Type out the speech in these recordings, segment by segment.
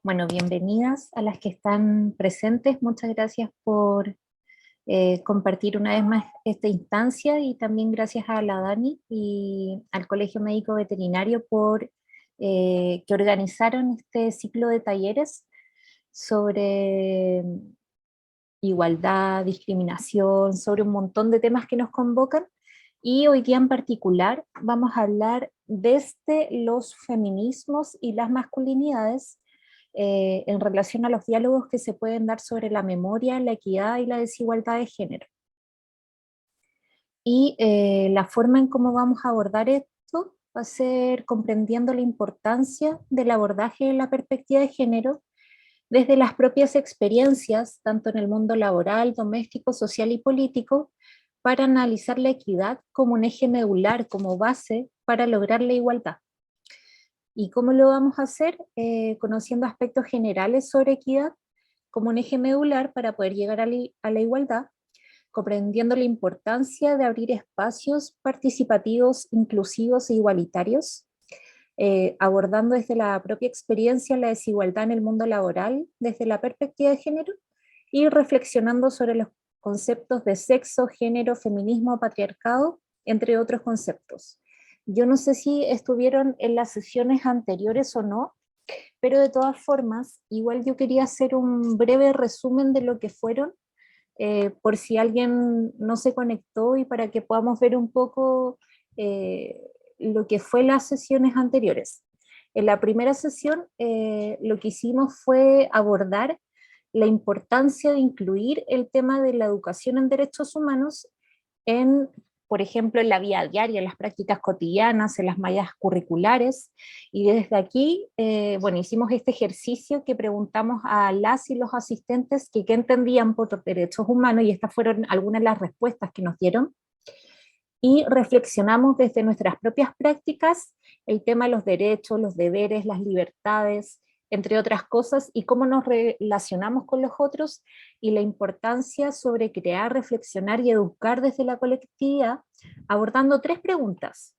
Bueno, bienvenidas a las que están presentes. Muchas gracias por compartir una vez más esta instancia y también gracias a la Dani y al Colegio Médico Veterinario por que organizaron este ciclo de talleres sobre igualdad, discriminación, sobre un montón de temas que nos convocan. Y hoy día en particular vamos a hablar desde los feminismos y las masculinidades en relación a los diálogos que se pueden dar sobre la memoria, la equidad y la desigualdad de género. Y la forma en cómo vamos a abordar esto va a ser comprendiendo la importancia del abordaje de la perspectiva de género desde las propias experiencias, tanto en el mundo laboral, doméstico, social y político, para analizar la equidad como un eje medular, como base para lograr la igualdad. ¿Y cómo lo vamos a hacer? Conociendo aspectos generales sobre equidad como un eje medular para poder llegar a la igualdad, comprendiendo la importancia de abrir espacios participativos, inclusivos e igualitarios, abordando desde la propia experiencia la desigualdad en el mundo laboral desde la perspectiva de género y reflexionando sobre los conceptos de sexo, género, feminismo, patriarcado, entre otros conceptos. Yo no sé si estuvieron en las sesiones anteriores o no, pero de todas formas, igual yo quería hacer un breve resumen de lo que fueron, por si alguien no se conectó y para que podamos ver un poco lo que fue las sesiones anteriores. En la primera sesión lo que hicimos fue abordar la importancia de incluir el tema de la educación en derechos humanos en, por ejemplo, en la vida diaria, en las prácticas cotidianas, en las mallas curriculares. Y desde aquí, bueno, hicimos este ejercicio que preguntamos a las y los asistentes que qué entendían por derechos humanos, y estas fueron algunas de las respuestas que nos dieron. Y reflexionamos desde nuestras propias prácticas el tema de los derechos, los deberes, las libertades, entre otras cosas, y cómo nos relacionamos con los otros, y la importancia sobre crear, reflexionar y educar desde la colectividad, abordando tres preguntas.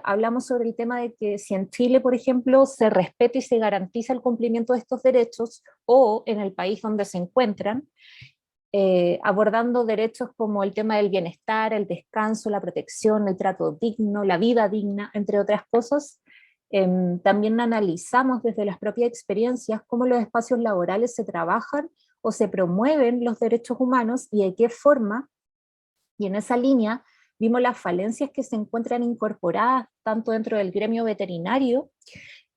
Hablamos sobre el tema de que si en Chile, por ejemplo, se respeta y se garantiza el cumplimiento de estos derechos, o en el país donde se encuentran, abordando derechos como el tema del bienestar, el descanso, la protección, el trato digno, la vida digna, entre otras cosas. También analizamos desde las propias experiencias cómo los espacios laborales se trabajan o se promueven los derechos humanos y de qué forma, y en esa línea vimos las falencias que se encuentran incorporadas tanto dentro del gremio veterinario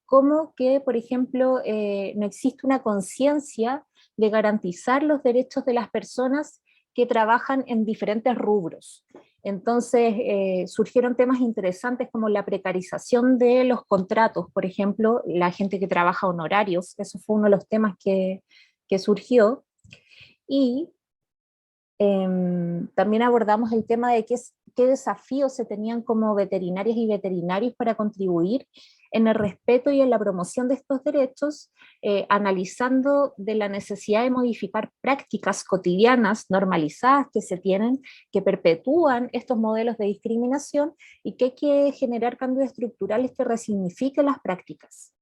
como que, por ejemplo, no existe una conciencia de garantizar los derechos de las personas que trabajan en diferentes rubros. Entonces, surgieron temas interesantes como la precarización de los contratos, por ejemplo, la gente que trabaja honorarios, eso fue uno de los temas que surgió, y también abordamos el tema de qué desafíos se tenían como veterinarias y veterinarios para contribuir en el respeto y en la promoción de estos derechos, analizando de la necesidad de modificar prácticas cotidianas normalizadas que se tienen, que perpetúan estos modelos de discriminación, y que hay que generar cambios estructurales que resignifiquen las prácticas.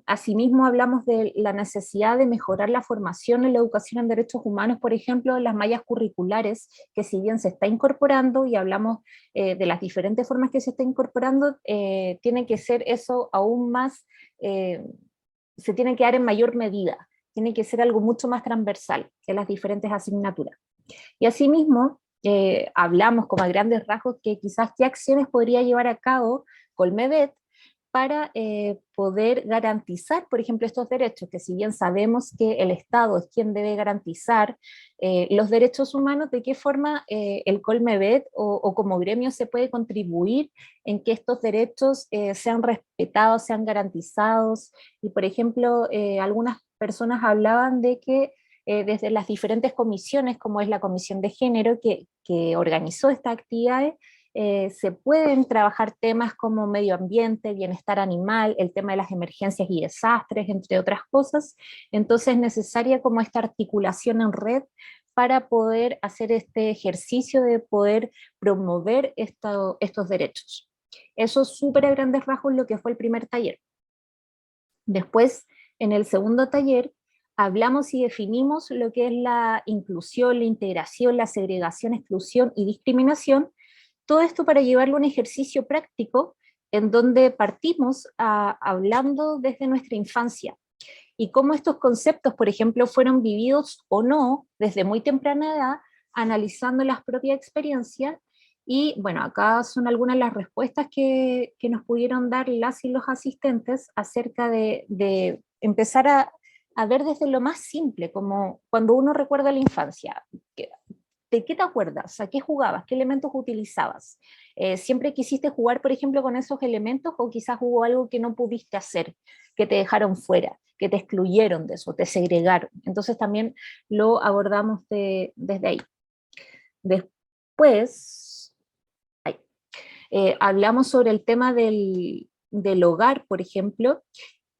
Asimismo, hablamos de la necesidad de mejorar la formación en la educación en derechos humanos, por ejemplo, en las mallas curriculares, que si bien se está incorporando, y hablamos de las diferentes formas que se está incorporando, tiene que ser eso aún más, se tiene que dar en mayor medida, tiene que ser algo mucho más transversal que las diferentes asignaturas. Y asimismo, hablamos como a grandes rasgos que quizás qué acciones podría llevar a cabo Colmevet para poder garantizar, por ejemplo, estos derechos, que si bien sabemos que el Estado es quien debe garantizar los derechos humanos, de qué forma el Colmevet o como gremio se puede contribuir en que estos derechos sean respetados, sean garantizados. Y, por ejemplo, algunas personas hablaban de que desde las diferentes comisiones, como es la Comisión de Género, que organizó estas actividades, se pueden trabajar temas como medio ambiente, bienestar animal, el tema de las emergencias y desastres, entre otras cosas. Entonces es necesaria como esta articulación en red para poder hacer este ejercicio de poder promover estos derechos. Eso es súper a grandes rasgos lo que fue el primer taller. Después En el segundo taller hablamos y definimos lo que es la inclusión, la integración, la segregación, exclusión y discriminación. Todo esto para llevarlo a un ejercicio práctico en donde partimos hablando desde nuestra infancia y cómo estos conceptos, por ejemplo, fueron vividos o no desde muy temprana edad, analizando las propias experiencias. Y bueno, acá son algunas de las respuestas que nos pudieron dar las y los asistentes acerca de empezar a ver desde lo más simple, como cuando uno recuerda la infancia. ¿De qué te acuerdas? ¿A qué jugabas? ¿Qué elementos utilizabas? ¿Siempre quisiste jugar, por ejemplo, con esos elementos o quizás hubo algo que no pudiste hacer, que te dejaron fuera, que te excluyeron de eso, te segregaron? Entonces también lo abordamos desde ahí. Después, hablamos sobre el tema del hogar, por ejemplo,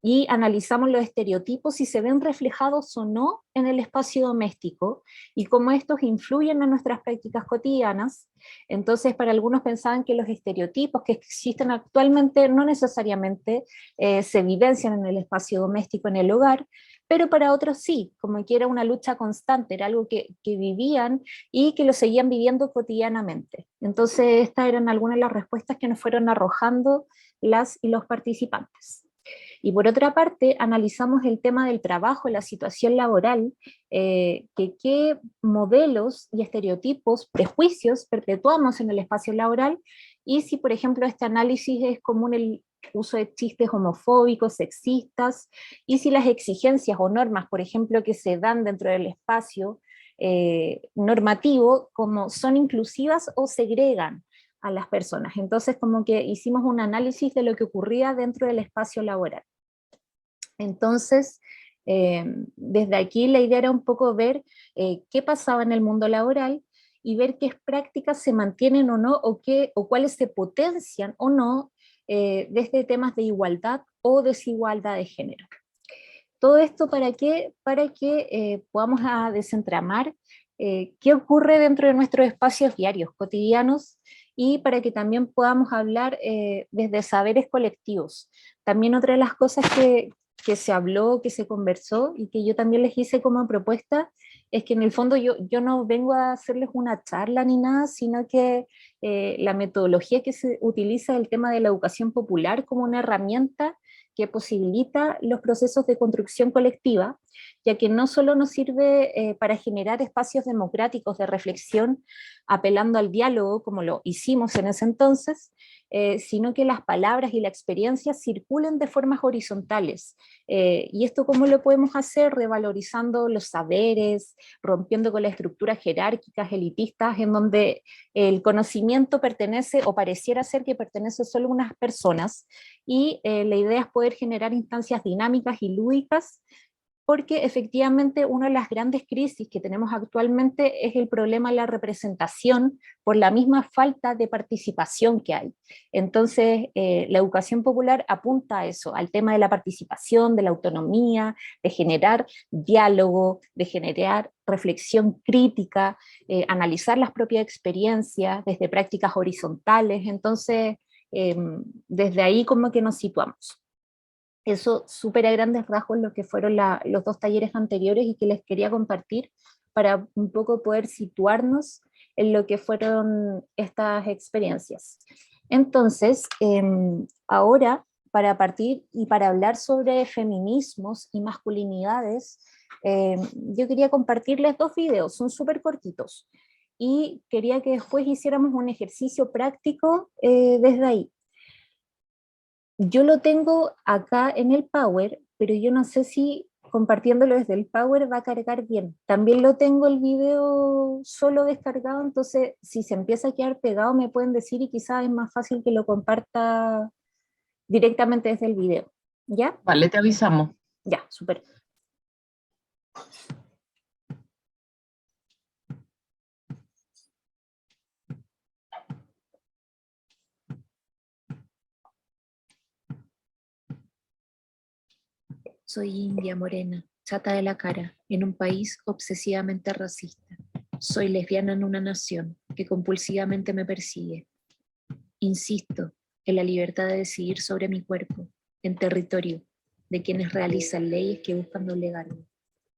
y analizamos los estereotipos si se ven reflejados o no en el espacio doméstico y cómo estos influyen en nuestras prácticas cotidianas. Entonces, para algunos pensaban que los estereotipos que existen actualmente no necesariamente se vivencian en el espacio doméstico, en el hogar, pero para otros sí, como que era una lucha constante, era algo que vivían y que lo seguían viviendo cotidianamente. Entonces, estas eran algunas de las respuestas que nos fueron arrojando las y los participantes. Y por otra parte, analizamos el tema del trabajo, la situación laboral, que qué modelos y estereotipos, prejuicios perpetuamos en el espacio laboral, y si, por ejemplo, este análisis es común el uso de chistes homofóbicos, sexistas, y si las exigencias o normas, por ejemplo, que se dan dentro del espacio normativo, como son inclusivas o segregan a las personas. Entonces, como que hicimos un análisis de lo que ocurría dentro del espacio laboral. Entonces, desde aquí la idea era un poco ver qué pasaba en el mundo laboral y ver qué prácticas se mantienen o no, o cuáles se potencian o no desde temas de igualdad o desigualdad de género. Todo esto ¿para qué? Para que podamos desentramar qué ocurre dentro de nuestros espacios diarios, cotidianos, y para que también podamos hablar desde saberes colectivos. También otra de las cosas que se habló, que se conversó, y que yo también les hice como propuesta, es que en el fondo yo no vengo a hacerles una charla ni nada, sino que la metodología que se utiliza es el tema de la educación popular como una herramienta que posibilita los procesos de construcción colectiva, ya que no solo nos sirve para generar espacios democráticos de reflexión, apelando al diálogo, como lo hicimos en ese entonces, sino que las palabras y la experiencia circulen de formas horizontales. ¿Y esto cómo lo podemos hacer? Revalorizando los saberes, rompiendo con las estructuras jerárquicas, elitistas, en donde el conocimiento pertenece, o pareciera ser que pertenece solo a unas personas, y la idea es poder generar instancias dinámicas y lúdicas, porque efectivamente una de las grandes crisis que tenemos actualmente es el problema de la representación por la misma falta de participación que hay. Entonces, la educación popular apunta a eso, al tema de la participación, de la autonomía, de generar diálogo, de generar reflexión crítica, analizar las propias experiencias desde prácticas horizontales. Entonces, desde ahí como que nos situamos. Eso súper a grandes rasgos lo que fueron los dos talleres anteriores y que les quería compartir para un poco poder situarnos en lo que fueron estas experiencias. Entonces, ahora, para partir y para hablar sobre feminismos y masculinidades, yo quería compartirles dos videos, son súper cortitos, y quería que después hiciéramos un ejercicio práctico desde ahí. Yo lo tengo acá en el Power, pero yo no sé si compartiéndolo desde el Power va a cargar bien. También lo tengo el video solo descargado, entonces si se empieza a quedar pegado me pueden decir y quizás es más fácil que lo comparta directamente desde el video. ¿Ya? Vale, te avisamos. Ya, súper. Soy india, morena, chata de la cara, en un país obsesivamente racista. Soy lesbiana en una nación que compulsivamente me persigue. Insisto en la libertad de decidir sobre mi cuerpo, en territorio de quienes realizan leyes que buscan doblegarme.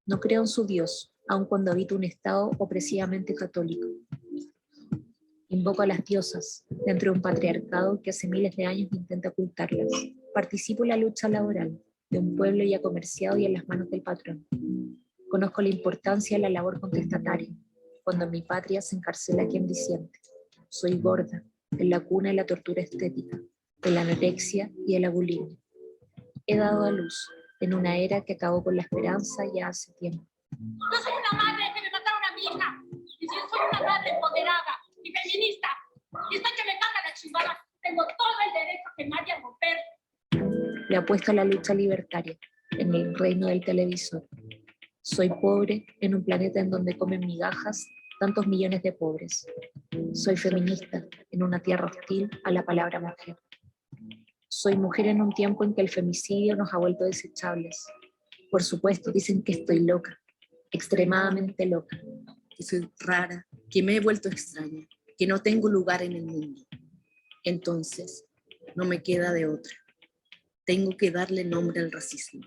No creo en su Dios, aun cuando habito un Estado opresivamente católico. Invoco a las diosas dentro de un patriarcado que hace miles de años intenta ocultarlas. Participo en la lucha laboral de un pueblo ya comerciado y en las manos del patrón. Conozco la importancia de la labor contestataria, cuando en mi patria se encarcela a quien disiente. Soy gorda, en la cuna de la tortura estética, de la anorexia y de la bulimia. He dado a luz en una era que acabó con la esperanza ya hace tiempo. Yo soy una madre que me mataron a mi hija. Y si yo soy una madre empoderada y feminista, y estoy que me caga la chingada, tengo todo el derecho a quemar y a romper. Le apuesto a la lucha libertaria en el reino del televisor. Soy pobre en un planeta en donde comen migajas tantos millones de pobres. Soy feminista en una tierra hostil a la palabra mujer. Soy mujer en un tiempo en que el femicidio nos ha vuelto desechables. Por supuesto, dicen que estoy loca, extremadamente loca. Que soy rara, que me he vuelto extraña, que no tengo lugar en el mundo. Entonces, no me queda de otra. Tengo que darle nombre al racismo,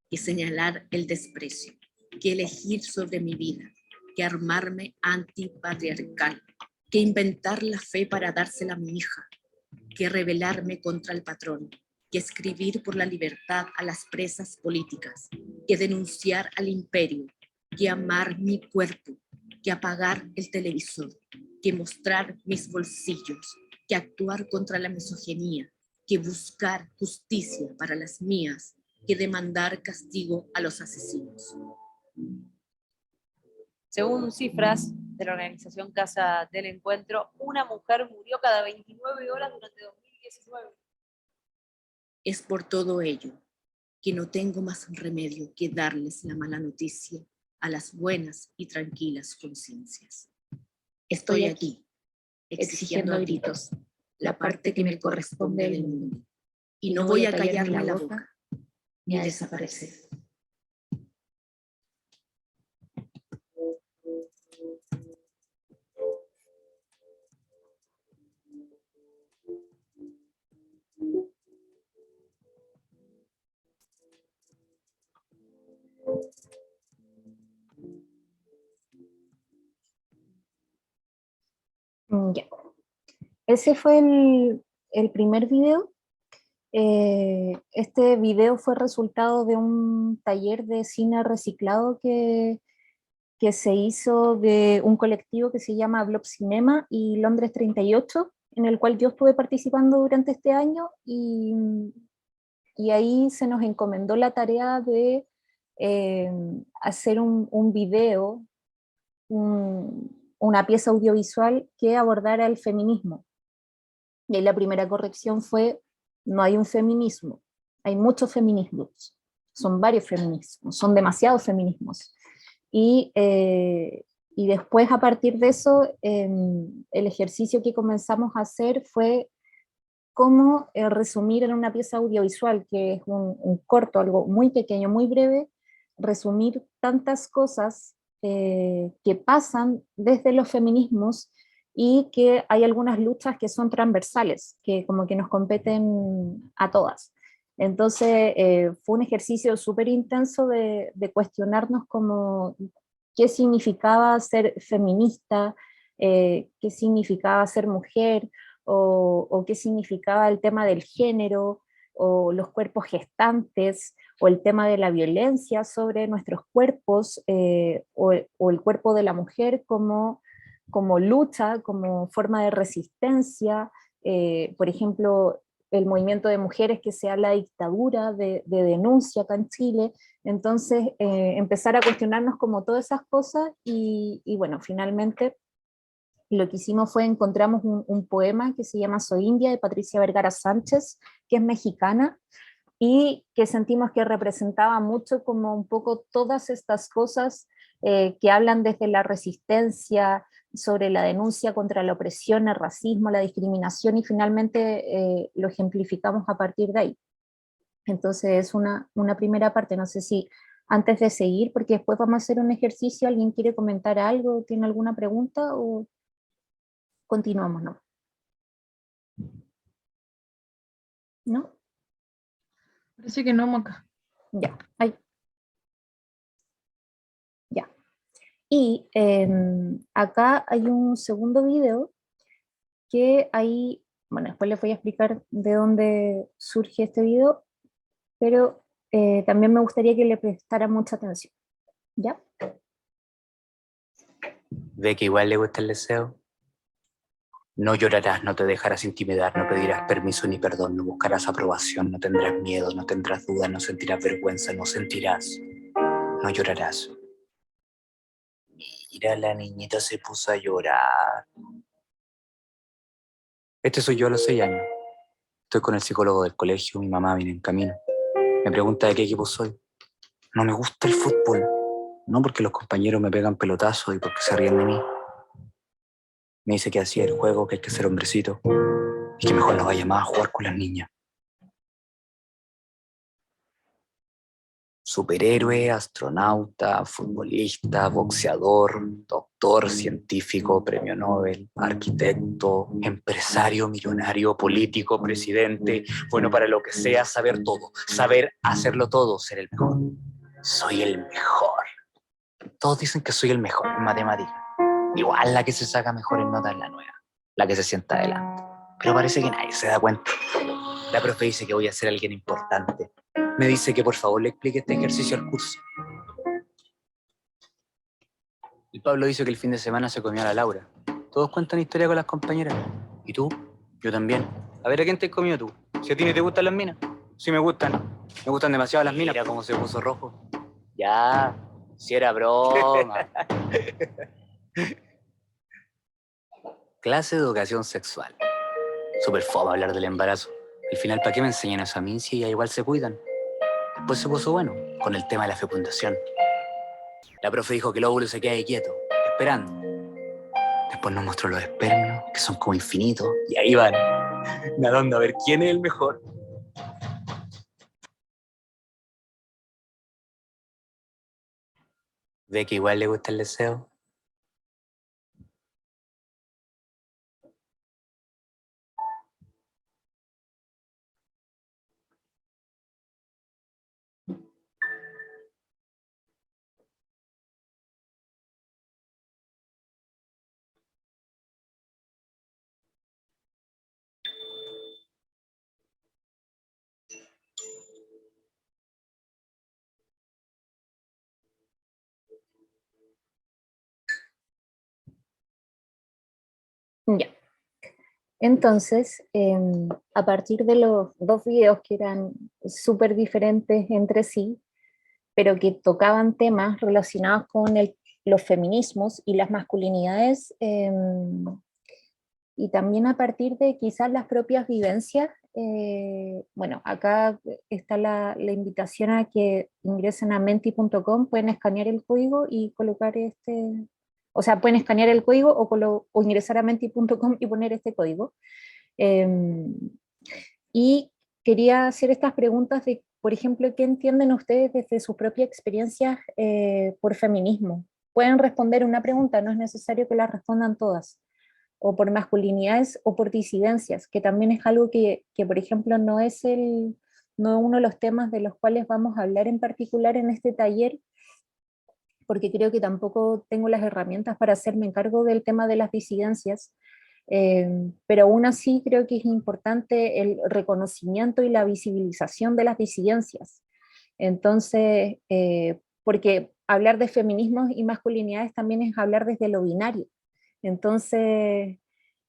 que señalar el desprecio, que elegir sobre mi vida, que armarme antipatriarcal, que inventar la fe para dársela a mi hija, que rebelarme contra el patrón, que escribir por la libertad a las presas políticas, que denunciar al imperio, que amar mi cuerpo, que apagar el televisor, que mostrar mis bolsillos, que actuar contra la misoginia, que buscar justicia para las mías, que demandar castigo a los asesinos. Según cifras de la organización Casa del Encuentro, una mujer murió cada 29 horas durante 2019. Es por todo ello que no tengo más remedio que darles la mala noticia a las buenas y tranquilas conciencias. Estoy aquí, exigiendo a gritos la parte que me corresponde del mundo, y no voy a callarme la boca ni a desaparecer. Ya. Ese fue el primer video. Este video fue resultado de un taller de cine reciclado que se hizo de un colectivo que se llama Blob Cinema y Londres 38, en el cual yo estuve participando durante este año, y ahí se nos encomendó la tarea de hacer un video, una pieza audiovisual que abordara el feminismo. Y ahí la primera corrección fue: no hay un feminismo, hay muchos feminismos, son varios feminismos, son demasiados feminismos. Y después, a partir de eso, el ejercicio que comenzamos a hacer fue cómo resumir en una pieza audiovisual, que es un corto, algo muy pequeño, muy breve, resumir tantas cosas que pasan desde los feminismos, y que hay algunas luchas que son transversales, que como que nos competen a todas. Entonces fue un ejercicio súper intenso de cuestionarnos como qué significaba ser feminista, qué significaba ser mujer, o qué significaba el tema del género, o los cuerpos gestantes, o el tema de la violencia sobre nuestros cuerpos, o el cuerpo de la mujer como lucha, como forma de resistencia. Por ejemplo, el movimiento de mujeres que se habla de dictadura, de denuncia acá en Chile. Entonces, empezar a cuestionarnos como todas esas cosas, y bueno, finalmente lo que hicimos fue encontramos un poema que se llama Soy India, de Patricia Vergara Sánchez, que es mexicana, y que sentimos que representaba mucho como un poco todas estas cosas que hablan desde la resistencia, sobre la denuncia contra la opresión, el racismo, la discriminación, y finalmente lo ejemplificamos a partir de ahí. Entonces es una primera parte. No sé si antes de seguir, porque después vamos a hacer un ejercicio, ¿alguien quiere comentar algo? ¿Tiene alguna pregunta? ¿O continuamos? ¿No? ¿No? Parece que no, Maca. Ya, ahí. Ya. Y acá hay un segundo video que ahí, bueno, después les voy a explicar de dónde surge este video, pero también me gustaría que le prestara mucha atención. ¿Ya? ¿Ve que igual le gusta el deseo? No llorarás, no te dejarás intimidar, no pedirás permiso ni perdón, no buscarás aprobación, no tendrás miedo, no tendrás duda, no sentirás vergüenza, no sentirás, no llorarás. Mira, la niñita se puso a llorar. Este soy yo a los 6 años. Estoy con el psicólogo del colegio, mi mamá viene en camino. Me pregunta de qué equipo soy. No me gusta el fútbol. No porque los compañeros me pegan pelotazos y porque se ríen de mí. Me dice que así es el juego, que hay que ser hombrecito y que mejor no vaya más a jugar con las niñas. Superhéroe, astronauta, futbolista, boxeador, doctor, científico, premio Nobel, arquitecto, empresario, millonario, político, presidente, bueno para lo que sea, saber todo, saber hacerlo todo, ser el mejor. Soy el mejor. Todos dicen que soy el mejor en matemáticas. Igual la que se saca mejores notas es la nueva, la que se sienta adelante. Pero parece que nadie se da cuenta. La profe dice que voy a ser alguien importante. Me dice que por favor le explique este ejercicio al curso. El Pablo dice que el fin de semana se comió a la Laura. Todos cuentan historia con las compañeras. ¿Y tú? Yo también. A ver, ¿a quién te has comido tú? Si a ti ni te gustan las minas. Sí me gustan. Me gustan demasiado las minas. Mira cómo se puso rojo. Ya, si era broma. Clase de educación sexual. Súper fome hablar del embarazo. Al final, ¿para qué me enseñan eso a mí si ellas igual se cuidan? Después se puso bueno, con el tema de la fecundación. La profe dijo que el óvulo se queda ahí quieto, esperando. Después nos mostró los espermios, que son como infinitos, y ahí van, nadando a ver quién es el mejor. ¿Ve que igual le gusta el deseo? Ya. Entonces, a partir de los dos videos que eran súper diferentes entre sí, pero que tocaban temas relacionados con los feminismos y las masculinidades, y también a partir de quizás las propias vivencias, bueno, acá está la invitación a que ingresen a menti.com, pueden escanear el código y colocar o sea, pueden escanear el código o ingresar a menti.com y poner este código. Y quería hacer estas preguntas de, por ejemplo, ¿qué entienden ustedes desde su propia experiencia por feminismo? Pueden responder una pregunta, no es necesario que la respondan todas, o por masculinidades o por disidencias, que también es algo que por ejemplo, no es uno de los temas de los cuales vamos a hablar en particular en este taller, porque creo que tampoco tengo las herramientas para hacerme cargo del tema de las disidencias, pero aún así creo que es importante el reconocimiento y la visibilización de las disidencias. Entonces, porque hablar de feminismos y masculinidades también es hablar desde lo binario. Entonces,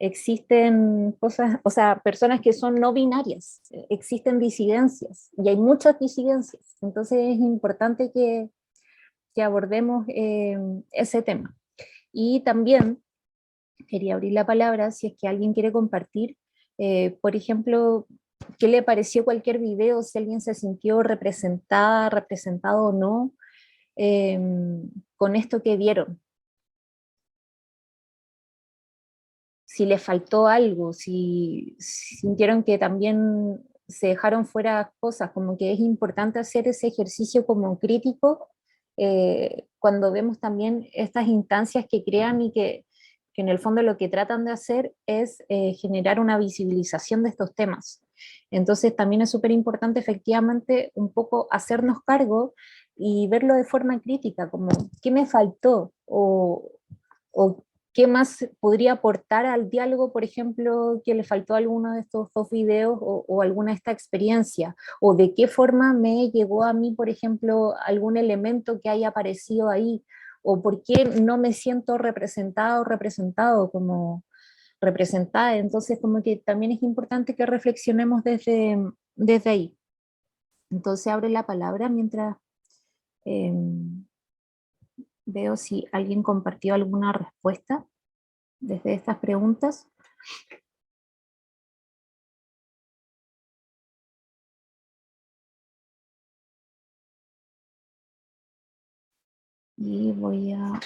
existen cosas, o sea, personas que son no binarias, existen disidencias, y hay muchas disidencias. Entonces es importante que abordemos ese tema. Y también quería abrir la palabra si es que alguien quiere compartir, por ejemplo, qué le pareció cualquier video, si alguien se sintió representada, representado o no, eh, con esto que vieron. Si les faltó algo, si sintieron que también se dejaron fuera cosas, como que es importante hacer ese ejercicio como crítico, cuando vemos también estas instancias que crean y que en el fondo lo que tratan de hacer es generar una visibilización de estos temas. Entonces también es súper importante efectivamente un poco hacernos cargo y verlo de forma crítica, como qué me faltó o qué más podría aportar al diálogo, por ejemplo, que le faltó a alguno de estos dos videos o alguna de esta experiencia, o de qué forma me llegó a mí, por ejemplo, algún elemento que haya aparecido ahí, o por qué no me siento representada o representado como representada. Entonces, como que también es importante que reflexionemos desde ahí. Entonces, abre la palabra mientras veo si alguien compartió alguna respuesta desde estas preguntas. Y voy a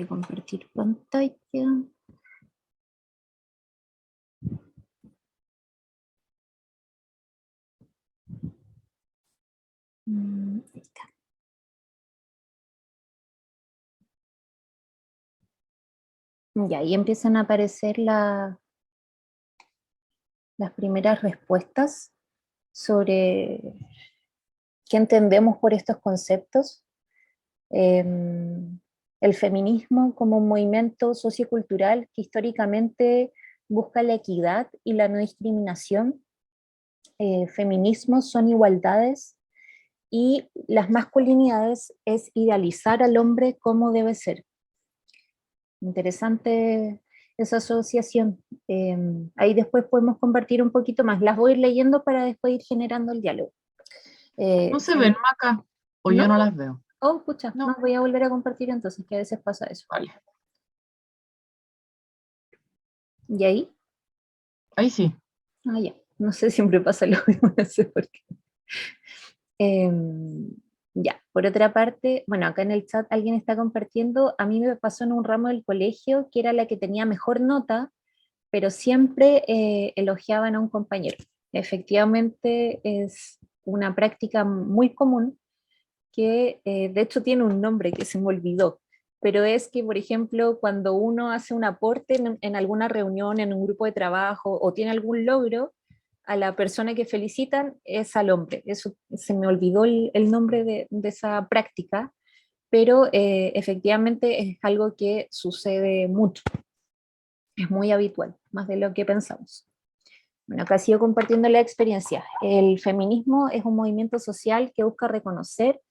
compartir pantalla. Ahí está. Ya, ahí empiezan a aparecer las primeras respuestas sobre qué entendemos por estos conceptos. El feminismo como un movimiento sociocultural que históricamente busca la equidad y la no discriminación. Feminismos son igualdades y las masculinidades es idealizar al hombre como debe ser. Interesante esa asociación. Ahí después podemos compartir un poquito más. Las voy a ir leyendo para después ir generando el diálogo. ¿No se ven, Maca? ¿O yo no las veo? Oh, escucha, No. no, voy a volver a compartir entonces, que a veces pasa eso. Vale. ¿Y ahí? Ahí sí. Ah, ya. No sé, siempre pasa lo mismo, no sé por qué. Ya, por otra parte, bueno, acá en el chat alguien está compartiendo, a mí me pasó en un ramo del colegio que era la que tenía mejor nota, pero siempre elogiaban a un compañero. Efectivamente es una práctica muy común que de hecho tiene un nombre que se me olvidó, pero es que, por ejemplo, cuando uno hace un aporte en alguna reunión, en un grupo de trabajo o tiene algún logro, a la persona que felicitan es al hombre. Eso, se me olvidó el nombre de esa práctica, pero efectivamente es algo que sucede mucho. Es muy habitual, más de lo que pensamos. Bueno, acá sigo compartiendo la experiencia. El feminismo es un movimiento social que busca reconocer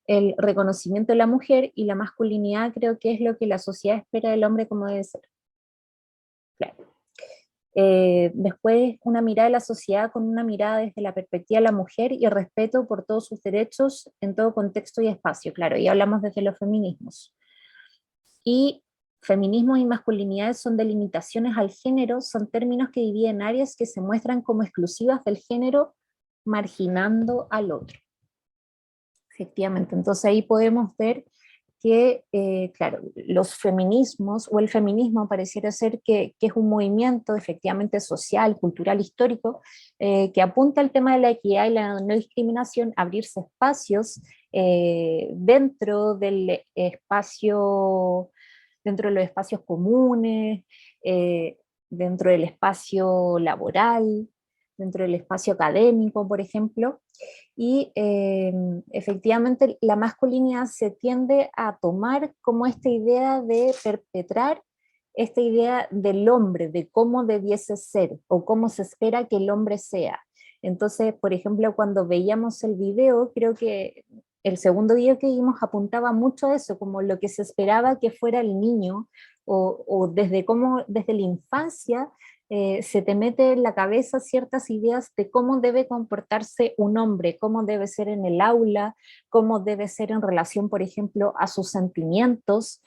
el reconocimiento de la mujer, y la masculinidad creo que es lo que la sociedad espera del hombre como debe ser. Claro. Después una mirada de la sociedad con una mirada desde la perspectiva de la mujer y respeto por todos sus derechos en todo contexto y espacio. Claro, y hablamos desde los feminismos. Y feminismo y masculinidades son delimitaciones al género, son términos que dividen áreas que se muestran como exclusivas del género, marginando al otro. Efectivamente, entonces ahí podemos ver que, claro, los feminismos o el feminismo pareciera ser que es un movimiento efectivamente social, cultural, histórico, que apunta al tema de la equidad y la no discriminación, abrirse espacios dentro del espacio, dentro de los espacios comunes, dentro del espacio laboral, dentro del espacio académico, por ejemplo, y efectivamente la masculinidad se tiende a tomar como esta idea de perpetrar esta idea del hombre, de cómo debiese ser o cómo se espera que el hombre sea. Entonces, por ejemplo, cuando veíamos el video, creo que el segundo video que vimos apuntaba mucho a eso, como lo que se esperaba que fuera el niño, o desde cómo desde la infancia se te mete en la cabeza ciertas ideas de cómo debe comportarse un hombre, cómo debe ser en el aula, cómo debe ser en relación, por ejemplo, a sus sentimientos,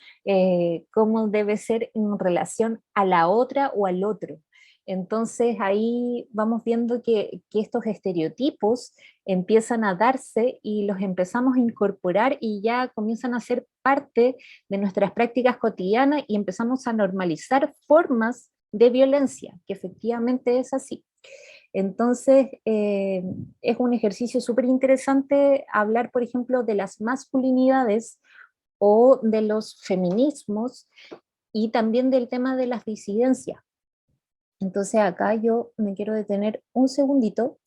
cómo debe ser en relación a la otra o al otro. Entonces ahí vamos viendo que estos estereotipos empiezan a darse y los empezamos a incorporar y ya comienzan a ser parte de nuestras prácticas cotidianas y empezamos a normalizar formas de violencia, que efectivamente es así. Entonces, es un ejercicio súper interesante hablar, por ejemplo, de las masculinidades o de los feminismos y también del tema de las disidencias. Entonces acá yo me quiero detener un segundito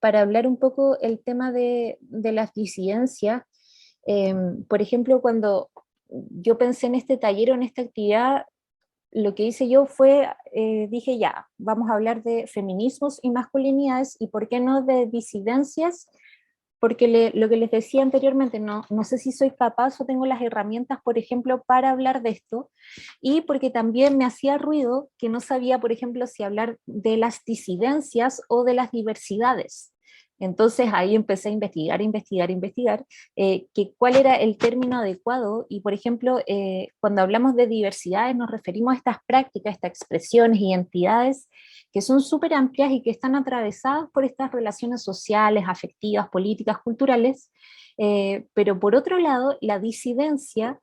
para hablar un poco el tema de las disidencias. Por ejemplo, cuando yo pensé en este taller o en esta actividad, lo que hice yo fue, dije ya, vamos a hablar de feminismos y masculinidades, y por qué no de disidencias, porque lo que les decía anteriormente, no sé si soy capaz o tengo las herramientas, por ejemplo, para hablar de esto, y porque también me hacía ruido que no sabía, por ejemplo, si hablar de las disidencias o de las diversidades. Entonces ahí empecé a investigar, que cuál era el término adecuado, y por ejemplo, cuando hablamos de diversidades nos referimos a estas prácticas, estas expresiones, identidades que son súper amplias y que están atravesadas por estas relaciones sociales, afectivas, políticas, culturales, pero por otro lado, la disidencia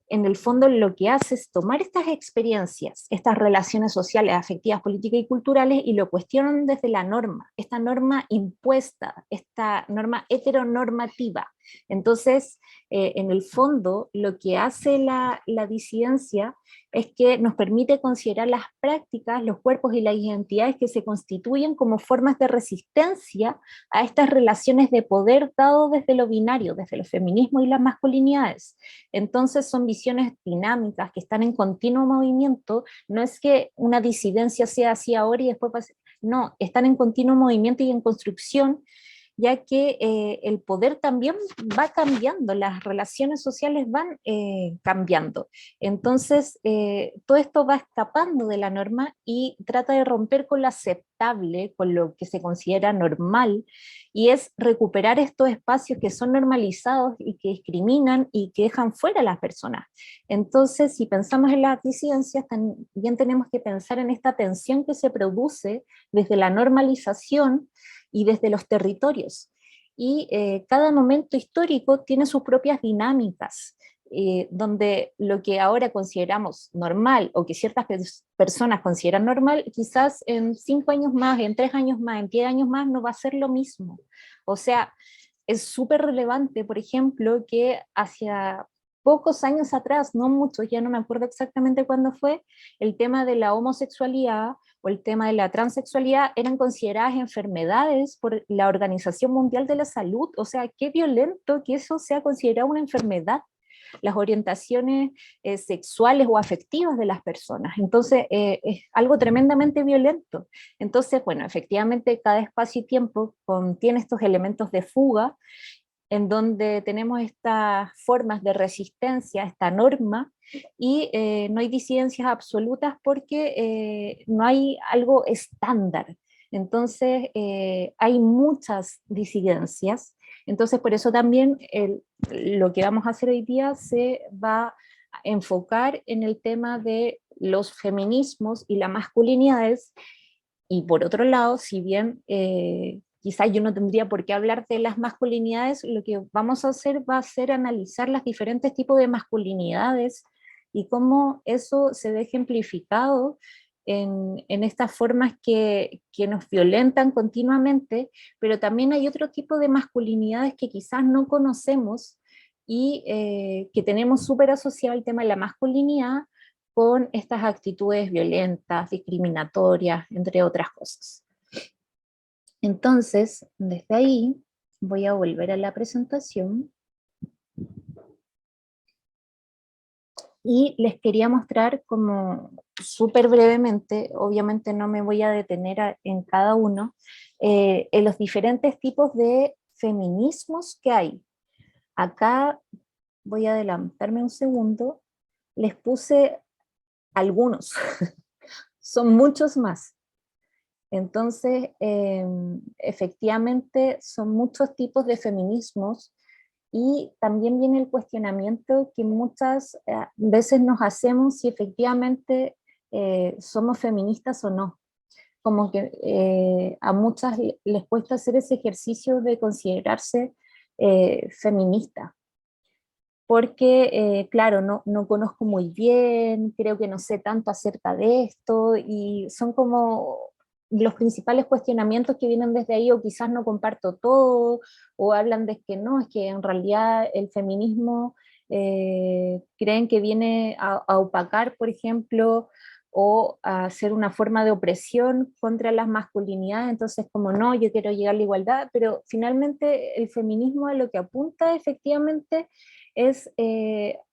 en el fondo lo que hace es tomar estas experiencias, estas relaciones sociales, afectivas, políticas y culturales, y lo cuestionan desde la norma, esta norma impuesta, esta norma heteronormativa. Entonces, en el fondo, lo que hace la disidencia es que nos permite considerar las prácticas, los cuerpos y las identidades que se constituyen como formas de resistencia a estas relaciones de poder dado desde lo binario, desde los feminismos y las masculinidades. Entonces son visiones dinámicas que están en continuo movimiento, no es que una disidencia sea así ahora y después pase, no, están en continuo movimiento y en construcción, ya que el poder también va cambiando, las relaciones sociales van cambiando. Entonces, todo esto va escapando de la norma y trata de romper con lo aceptable, con lo que se considera normal, y es recuperar estos espacios que son normalizados y que discriminan y que dejan fuera a las personas. Entonces, si pensamos en las disidencias, también tenemos que pensar en esta tensión que se produce desde la normalización y desde los territorios. Y cada momento histórico tiene sus propias dinámicas, donde lo que ahora consideramos normal o que ciertas personas consideran normal, quizás en 5 años más, en 3 años más, en 10 años más no va a ser lo mismo. O sea, es súper relevante, por ejemplo, que hacia pocos años atrás, no muchos, ya no me acuerdo exactamente cuándo fue, el tema de la homosexualidad o el tema de la transexualidad eran consideradas enfermedades por la Organización Mundial de la Salud. O sea, qué violento que eso sea considerado una enfermedad, las orientaciones sexuales o afectivas de las personas. Entonces, es algo tremendamente violento. Entonces, bueno, efectivamente cada espacio y tiempo contiene estos elementos de fuga, en donde tenemos estas formas de resistencia a esta norma, y no hay disidencias absolutas porque no hay algo estándar. Entonces, hay muchas disidencias. Entonces, por eso también lo que vamos a hacer hoy día se va a enfocar en el tema de los feminismos y las masculinidades. Y por otro lado, si bien quizás yo no tendría por qué hablar de las masculinidades, lo que vamos a hacer va a ser analizar los diferentes tipos de masculinidades y cómo eso se ve ejemplificado en estas formas que nos violentan continuamente, pero también hay otro tipo de masculinidades que quizás no conocemos y que tenemos súper asociado al tema de la masculinidad con estas actitudes violentas, discriminatorias, entre otras cosas. Entonces, desde ahí voy a volver a la presentación y les quería mostrar como súper brevemente, obviamente no me voy a detener en cada uno, en los diferentes tipos de feminismos que hay. Acá voy a adelantarme un segundo, les puse algunos, son muchos más. Entonces, efectivamente, son muchos tipos de feminismos, y también viene el cuestionamiento que muchas veces nos hacemos si efectivamente somos feministas o no. Como que a muchas les cuesta hacer ese ejercicio de considerarse feminista, porque, claro, no conozco muy bien, creo que no sé tanto acerca de esto, y son como los principales cuestionamientos que vienen desde ahí, o quizás no comparto todo, o hablan de que no, es que en realidad el feminismo creen que viene a opacar, por ejemplo, o a hacer una forma de opresión contra las masculinidades, entonces como no, yo quiero llegar a la igualdad, pero finalmente el feminismo a lo que apunta efectivamente es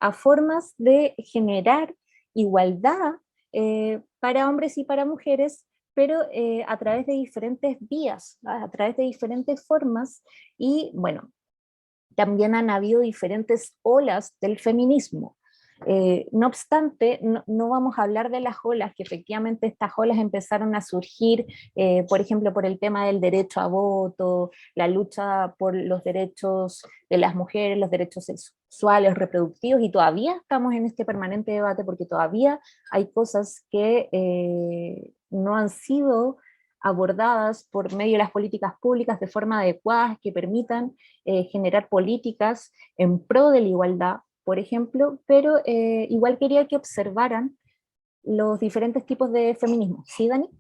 a formas de generar igualdad para hombres y para mujeres, pero a través de diferentes vías, a través de diferentes formas, y bueno, también han habido diferentes olas del feminismo. No obstante, no vamos a hablar de las olas, que efectivamente estas olas empezaron a surgir, por ejemplo, por el tema del derecho a voto, la lucha por los derechos de las mujeres, los derechos sexuales, reproductivos, y todavía estamos en este permanente debate porque todavía hay cosas que no han sido abordadas por medio de las políticas públicas de forma adecuada, que permitan generar políticas en pro de la igualdad, por ejemplo, pero igual quería que observaran los diferentes tipos de feminismo. ¿Sí, Dani?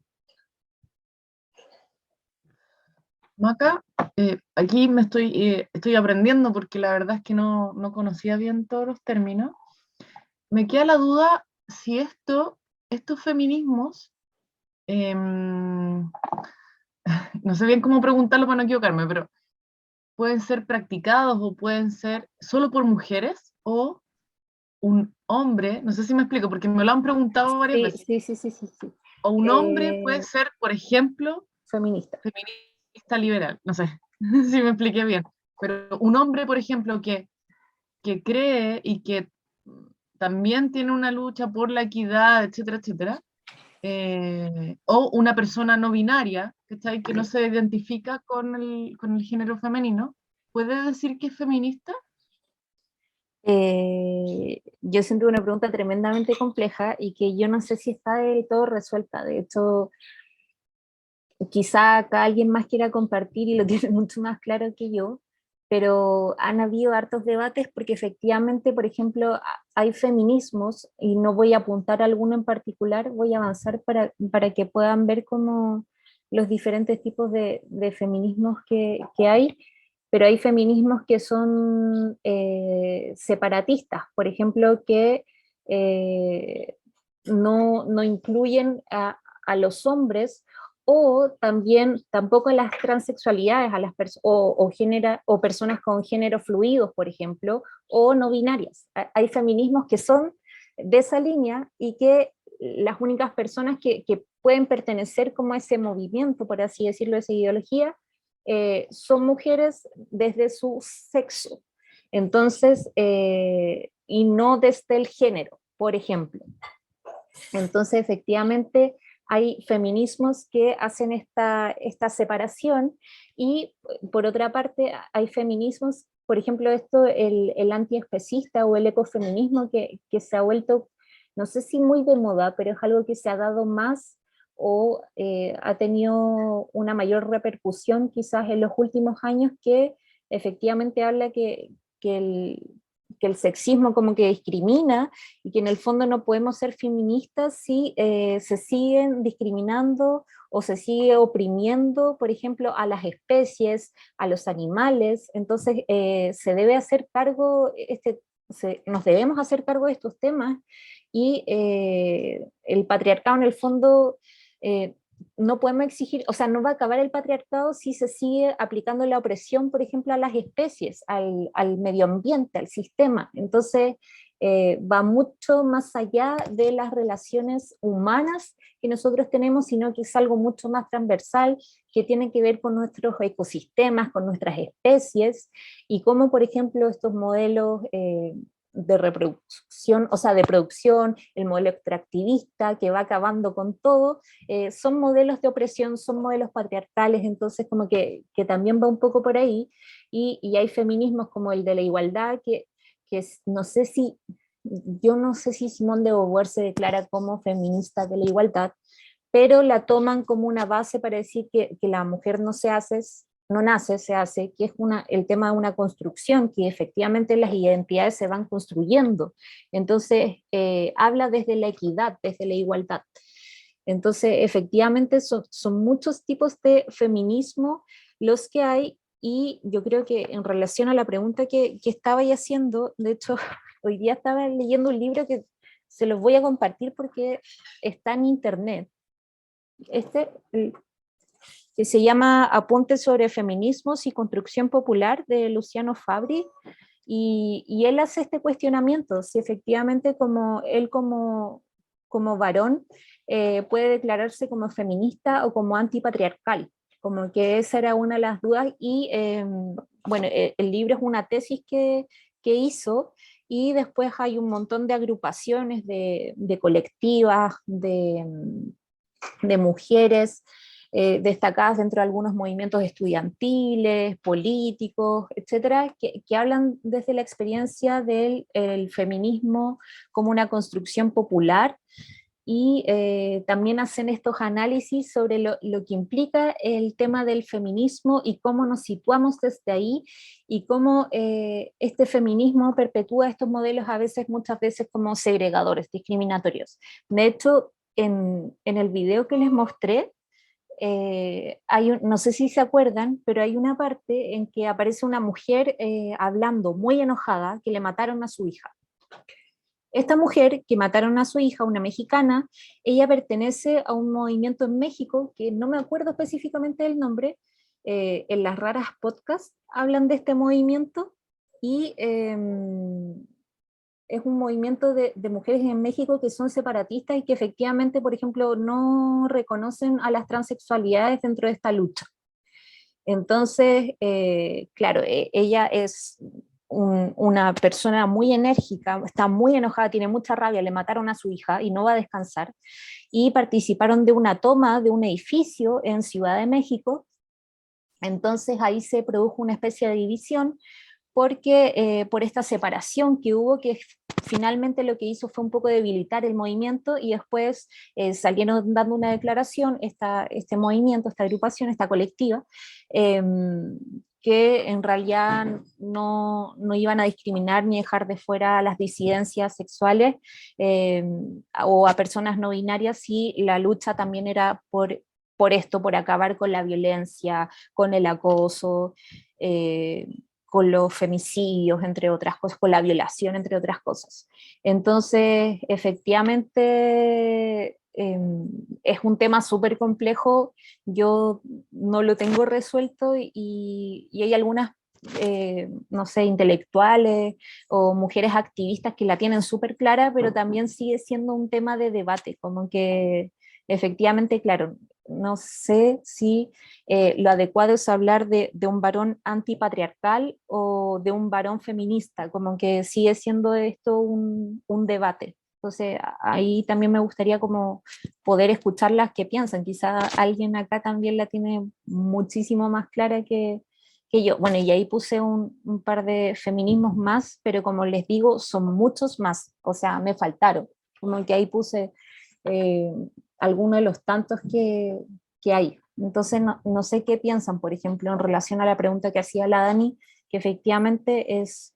Maca, aquí me estoy aprendiendo porque la verdad es que no conocía bien todos los términos. Me queda la duda si estos feminismos, no sé bien cómo preguntarlo para no equivocarme, pero pueden ser practicados o pueden ser solo por mujeres o un hombre, no sé si me explico, porque me lo han preguntado varias Sí, veces, sí, sí, sí, sí, sí. o un hombre puede ser, por ejemplo, Feminista. feminista liberal, no sé si me expliqué bien, pero un hombre, por ejemplo, que cree y que también tiene una lucha por la equidad, etcétera, etcétera, o una persona no binaria, ¿cachai? Que no se identifica con el género femenino, ¿puede decir que es feminista? Yo siento una pregunta tremendamente compleja y que yo no sé si está del todo resuelta. De hecho, quizá acá alguien más quiera compartir y lo tiene mucho más claro que yo, pero han habido hartos debates porque efectivamente, por ejemplo, hay feminismos, y no voy a apuntar a alguno en particular, voy a avanzar para que puedan ver como los diferentes tipos de feminismos que hay, pero hay feminismos que son separatistas, por ejemplo, que no incluyen a los hombres, o también tampoco a las transexualidades, a las o personas con género fluidos, por ejemplo, o no binarias. Hay feminismos que son de esa línea y que las únicas personas que pueden pertenecer como a ese movimiento, por así decirlo, esa ideología, son mujeres desde su sexo. Entonces, y no desde el género, por ejemplo. Entonces, efectivamente, hay feminismos que hacen esta separación, y por otra parte hay feminismos, por ejemplo, el antiespecista o el ecofeminismo que se ha vuelto, no sé si muy de moda, pero es algo que se ha dado más o ha tenido una mayor repercusión quizás en los últimos años, que efectivamente habla que el sexismo como que discrimina, y que en el fondo no podemos ser feministas si se siguen discriminando o se sigue oprimiendo, por ejemplo, a las especies, a los animales. Entonces se debe hacer cargo, nos debemos hacer cargo de estos temas, y el patriarcado en el fondo no podemos exigir, o sea, no va a acabar el patriarcado si se sigue aplicando la opresión, por ejemplo, a las especies, al medio ambiente, al sistema. Entonces, va mucho más allá de las relaciones humanas que nosotros tenemos, sino que es algo mucho más transversal, que tiene que ver con nuestros ecosistemas, con nuestras especies, y cómo, por ejemplo, estos modelos de reproducción, o sea, de producción, el modelo extractivista que va acabando con todo, son modelos de opresión, son modelos patriarcales, entonces como que también va un poco por ahí, y hay feminismos como el de la igualdad, no sé si, yo no sé si Simone de Beauvoir se declara como feminista de la igualdad, pero la toman como una base para decir que la mujer no nace, se hace, que es el tema de una construcción, que efectivamente las identidades se van construyendo. Entonces, habla desde la equidad, desde la igualdad. Entonces, efectivamente, son muchos tipos de feminismo los que hay, y yo creo que en relación a la pregunta que estaba haciendo, de hecho, hoy día estaba leyendo un libro que se los voy a compartir porque está en internet. Que se llama Apuntes sobre feminismos y construcción popular, de Luciano Fabri, y él hace este cuestionamiento, si efectivamente él como varón puede declararse como feminista o como antipatriarcal, como que esa era una de las dudas, y bueno, el libro es una tesis que hizo, y después hay un montón de agrupaciones, de colectivas, de mujeres destacadas dentro de algunos movimientos estudiantiles, políticos, etcétera, que hablan desde la experiencia del el feminismo como una construcción popular, y también hacen estos análisis sobre lo que implica el tema del feminismo y cómo nos situamos desde ahí, y cómo este feminismo perpetúa estos modelos muchas veces como segregadores, discriminatorios. De hecho, en el video que les mostré, no sé si se acuerdan, pero hay una parte en que aparece una mujer hablando muy enojada que le mataron a su hija. Esta mujer que mataron a su hija, una mexicana, ella pertenece a un movimiento en México, que no me acuerdo específicamente del nombre, en las raras podcasts hablan de este movimiento, y es un movimiento de mujeres en México que son separatistas y que efectivamente, por ejemplo, no reconocen a las transexualidades dentro de esta lucha. Entonces, claro, ella es una persona muy enérgica, está muy enojada, tiene mucha rabia, le mataron a su hija y no va a descansar, y participaron de una toma de un edificio en Ciudad de México. Entonces ahí se produjo una especie de división, porque por esta separación que hubo, que finalmente lo que hizo fue un poco debilitar el movimiento, y después salieron dando una declaración, este movimiento, esta agrupación, esta colectiva, que en realidad no iban a discriminar ni dejar de fuera a las disidencias sexuales o a personas no binarias, y la lucha también era por esto, por acabar con la violencia, con el acoso, con los femicidios, entre otras cosas, con la violación, entre otras cosas. Entonces, efectivamente, es un tema súper complejo, yo no lo tengo resuelto, y hay algunas, no sé, intelectuales o mujeres activistas que la tienen súper clara, pero también sigue siendo un tema de debate, como que efectivamente, claro, no sé si lo adecuado es hablar de un varón antipatriarcal o de un varón feminista, como que sigue siendo esto un debate. Entonces ahí también me gustaría como poder escuchar las que piensan, quizá alguien acá también la tiene muchísimo más clara que yo. Bueno, y ahí puse un par de feminismos más, pero como les digo, son muchos más, o sea, me faltaron, como que ahí puse algunos de los tantos que hay. Entonces, no sé qué piensan, por ejemplo, en relación a la pregunta que hacía la Dani, que efectivamente es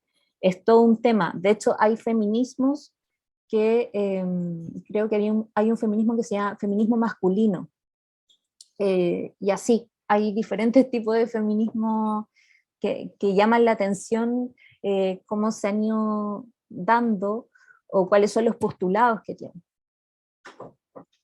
todo un tema. De hecho, hay feminismos que creo que hay un feminismo que se llama feminismo masculino, y así, hay diferentes tipos de feminismo que llaman la atención, cómo se han ido dando o cuáles son los postulados que tienen.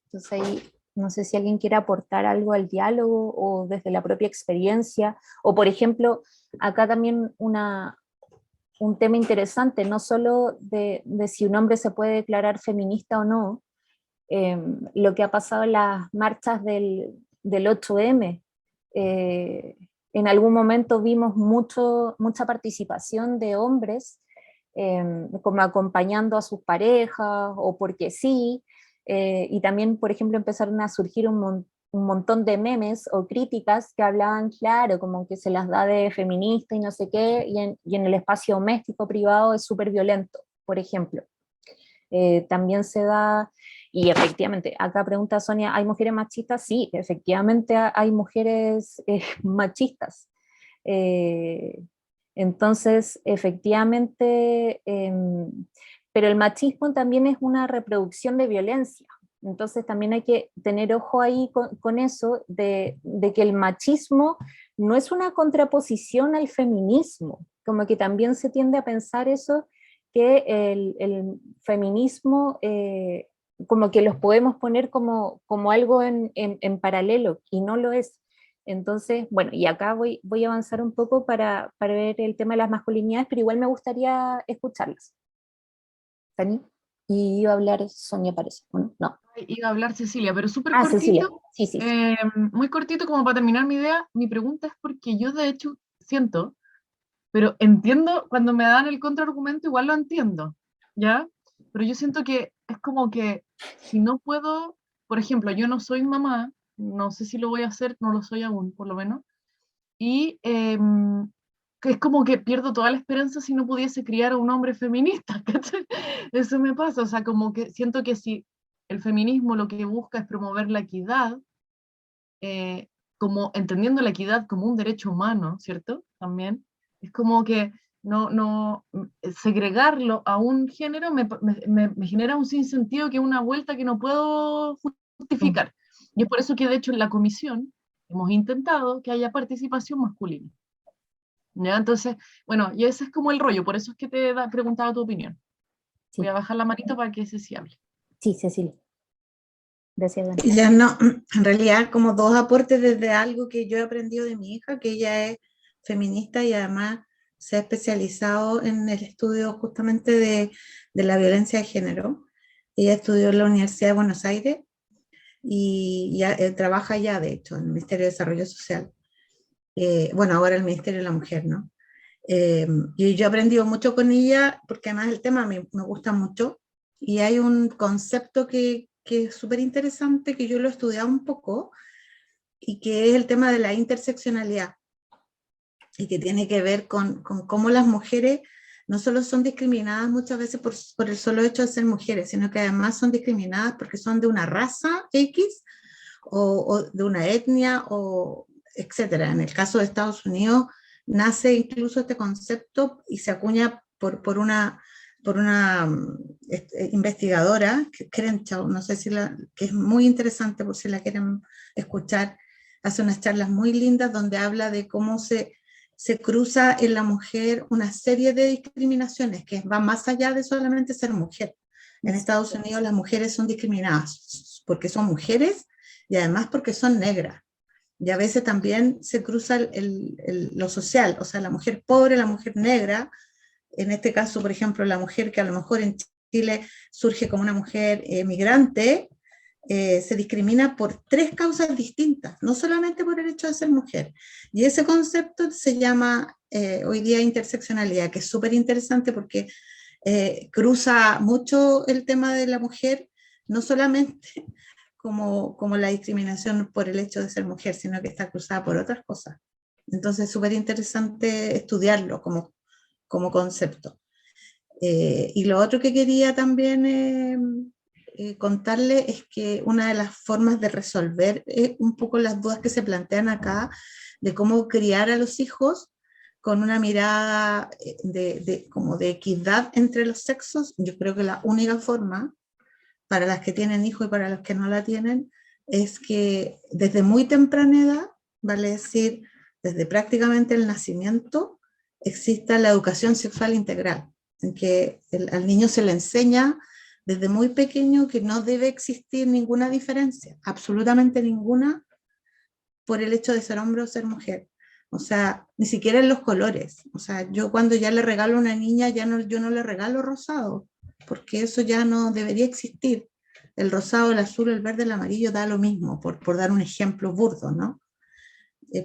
Entonces ahí no sé si alguien quiere aportar algo al diálogo o desde la propia experiencia, o por ejemplo, acá también un tema interesante, no solo de si un hombre se puede declarar feminista o no, lo que ha pasado en las marchas del 8M. En algún momento vimos mucha participación de hombres, como acompañando a sus parejas o porque sí, y también, por ejemplo, empezaron a surgir un montón de memes o críticas que hablaban, claro, como que se las da de feminista y no sé qué, y en el espacio doméstico privado es súper violento, por ejemplo. También se da, y efectivamente, acá pregunta Sonia, ¿hay mujeres machistas? Sí, efectivamente hay mujeres machistas. Entonces, efectivamente, pero el machismo también es una reproducción de violencia. Entonces también hay que tener ojo ahí con eso, de que el machismo no es una contraposición al feminismo, como que también se tiende a pensar eso, que el feminismo, como que los podemos poner como algo en paralelo, y no lo es. Entonces, bueno, y acá voy a avanzar un poco para ver el tema de las masculinidades, pero igual me gustaría escucharlas. ¿Tani? Y iba a hablar Sonia, parece, ¿no? No. Iba a hablar Cecilia, pero súper Cecilia, cortito, sí. muy cortito como para terminar mi idea. Mi pregunta es porque yo de hecho siento, pero entiendo, cuando me dan el contraargumento igual lo entiendo, ¿ya? Pero yo siento que es como que si no puedo, por ejemplo, yo no soy mamá, no sé si lo voy a hacer, no lo soy aún, por lo menos, y que es como que pierdo toda la esperanza si no pudiese criar a un hombre feminista, ¿cachai? Eso me pasa, o sea, como que siento que si el feminismo lo que busca es promover la equidad, como entendiendo la equidad como un derecho humano, ¿cierto? También, es como que segregarlo a un género me genera un sinsentido, que es una vuelta que no puedo justificar. Y es por eso que de hecho en la comisión hemos intentado que haya participación masculina. ¿Ya? Entonces, bueno, y ese es como el rollo, por eso es que te preguntaba tu opinión. Sí. Voy a bajar la manito para que se hable. Sí, Cecilia. Gracias, Dani. Ya no, en realidad como dos aportes desde algo que yo he aprendido de mi hija, que ella es feminista y además se ha especializado en el estudio justamente de la violencia de género. Ella estudió en la Universidad de Buenos Aires y ya, trabaja ya, de hecho, en el Ministerio de Desarrollo Social. Bueno, ahora el Ministerio de la Mujer, ¿no? Y yo he aprendido mucho con ella porque además el tema me gusta mucho y hay un concepto que es súper interesante, que yo lo he estudiado un poco y que es el tema de la interseccionalidad y que tiene que ver con cómo las mujeres no solo son discriminadas muchas veces por el solo hecho de ser mujeres, sino que además son discriminadas porque son de una raza X o de una etnia, o etcétera. En el caso de Estados Unidos nace incluso este concepto y se acuña por una investigadora, Crenshaw, no sé si que es muy interesante por si la quieren escuchar, hace unas charlas muy lindas donde habla de cómo se cruza en la mujer una serie de discriminaciones que van más allá de solamente ser mujer. En Estados Unidos las mujeres son discriminadas porque son mujeres y además porque son negras. Y a veces también se cruza lo social, o sea, la mujer pobre, la mujer negra, en este caso, por ejemplo, la mujer que a lo mejor en Chile surge como una mujer migrante, se discrimina por 3 causas distintas, no solamente por el hecho de ser mujer. Y ese concepto se llama hoy día interseccionalidad, que es súper interesante porque cruza mucho el tema de la mujer, no solamente como la discriminación por el hecho de ser mujer, sino que está cruzada por otras cosas. Entonces es súper interesante estudiarlo como concepto. Y lo otro que quería también contarle es que una de las formas de resolver un poco las dudas que se plantean acá de cómo criar a los hijos con una mirada como de equidad entre los sexos, yo creo que la única forma para las que tienen hijos y para los que no la tienen es que desde muy temprana edad, vale decir, desde prácticamente el nacimiento, exista la educación sexual integral, en que al niño se le enseña desde muy pequeño que no debe existir ninguna diferencia, absolutamente ninguna, por el hecho de ser hombre o ser mujer. O sea, ni siquiera en los colores. O sea, yo cuando ya le regalo a una niña, yo no le regalo rosado, porque eso ya no debería existir. El rosado, el azul, el verde, el amarillo da lo mismo, por dar un ejemplo burdo, ¿no?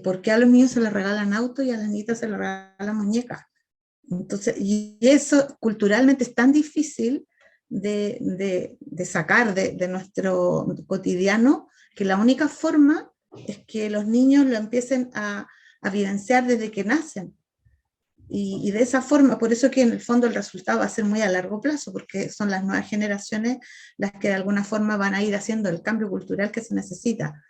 Porque a los niños se les regalan autos y a las niñitas se les regalan muñecas. Entonces, y eso culturalmente es tan difícil de sacar de nuestro cotidiano, que la única forma es que los niños lo empiecen a vivenciar desde que nacen. Y de esa forma, por eso que en el fondo el resultado va a ser muy a largo plazo, porque son las nuevas generaciones las que de alguna forma van a ir haciendo el cambio cultural que se necesita.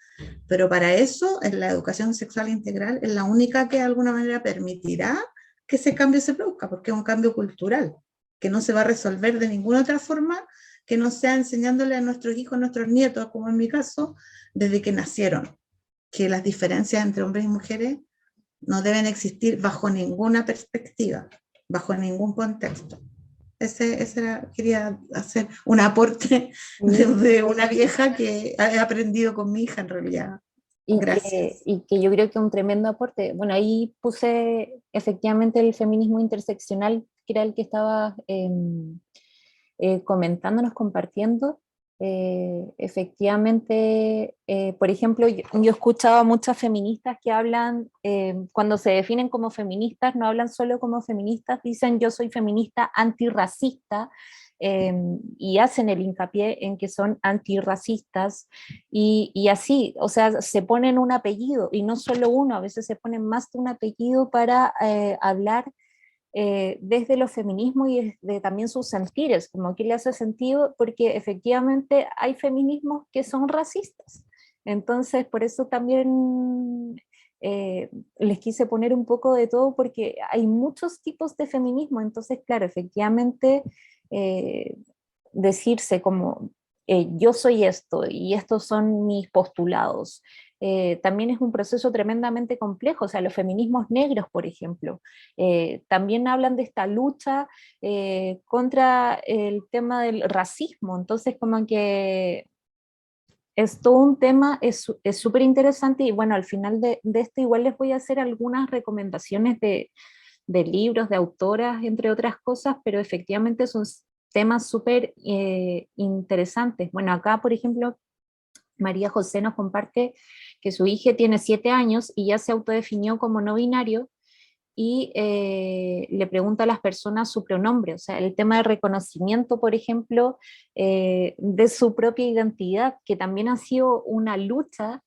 Pero para eso, la educación sexual integral es la única que de alguna manera permitirá que ese cambio se produzca, porque es un cambio cultural, que no se va a resolver de ninguna otra forma que no sea enseñándole a nuestros hijos, a nuestros nietos, como en mi caso, desde que nacieron, que las diferencias entre hombres y mujeres no deben existir bajo ninguna perspectiva, bajo ningún contexto. Quería hacer un aporte de una vieja que he aprendido con mi hija en realidad. Gracias. Y que yo creo que un tremendo aporte. Bueno, ahí puse efectivamente el feminismo interseccional, que era el que estaba comentándonos, compartiendo. Efectivamente, por ejemplo, yo he escuchado a muchas feministas que hablan, cuando se definen como feministas, no hablan solo como feministas, dicen yo soy feminista antirracista, y hacen el hincapié en que son antirracistas, y así, o sea, se ponen un apellido, y no solo uno, a veces se ponen más de un apellido para hablar desde los feminismos y desde también sus sentires, como que le hace sentido, porque efectivamente hay feminismos que son racistas. Entonces, por eso también les quise poner un poco de todo, porque hay muchos tipos de feminismo. Entonces, claro, efectivamente, eh, decirse como yo soy esto y estos son mis postulados, también es un proceso tremendamente complejo. O sea, los feminismos negros, por ejemplo, también hablan de esta lucha contra el tema del racismo. Entonces, como que es todo un tema, es súper interesante, y bueno, al final de esto igual les voy a hacer algunas recomendaciones de libros, de autoras, entre otras cosas, pero efectivamente son temas súper interesantes. Bueno, acá, por ejemplo, María José nos comparte que su hija tiene 7 años y ya se autodefinió como no binario, y le pregunta a las personas su pronombre, o sea, el tema de reconocimiento, por ejemplo, de su propia identidad, que también ha sido una lucha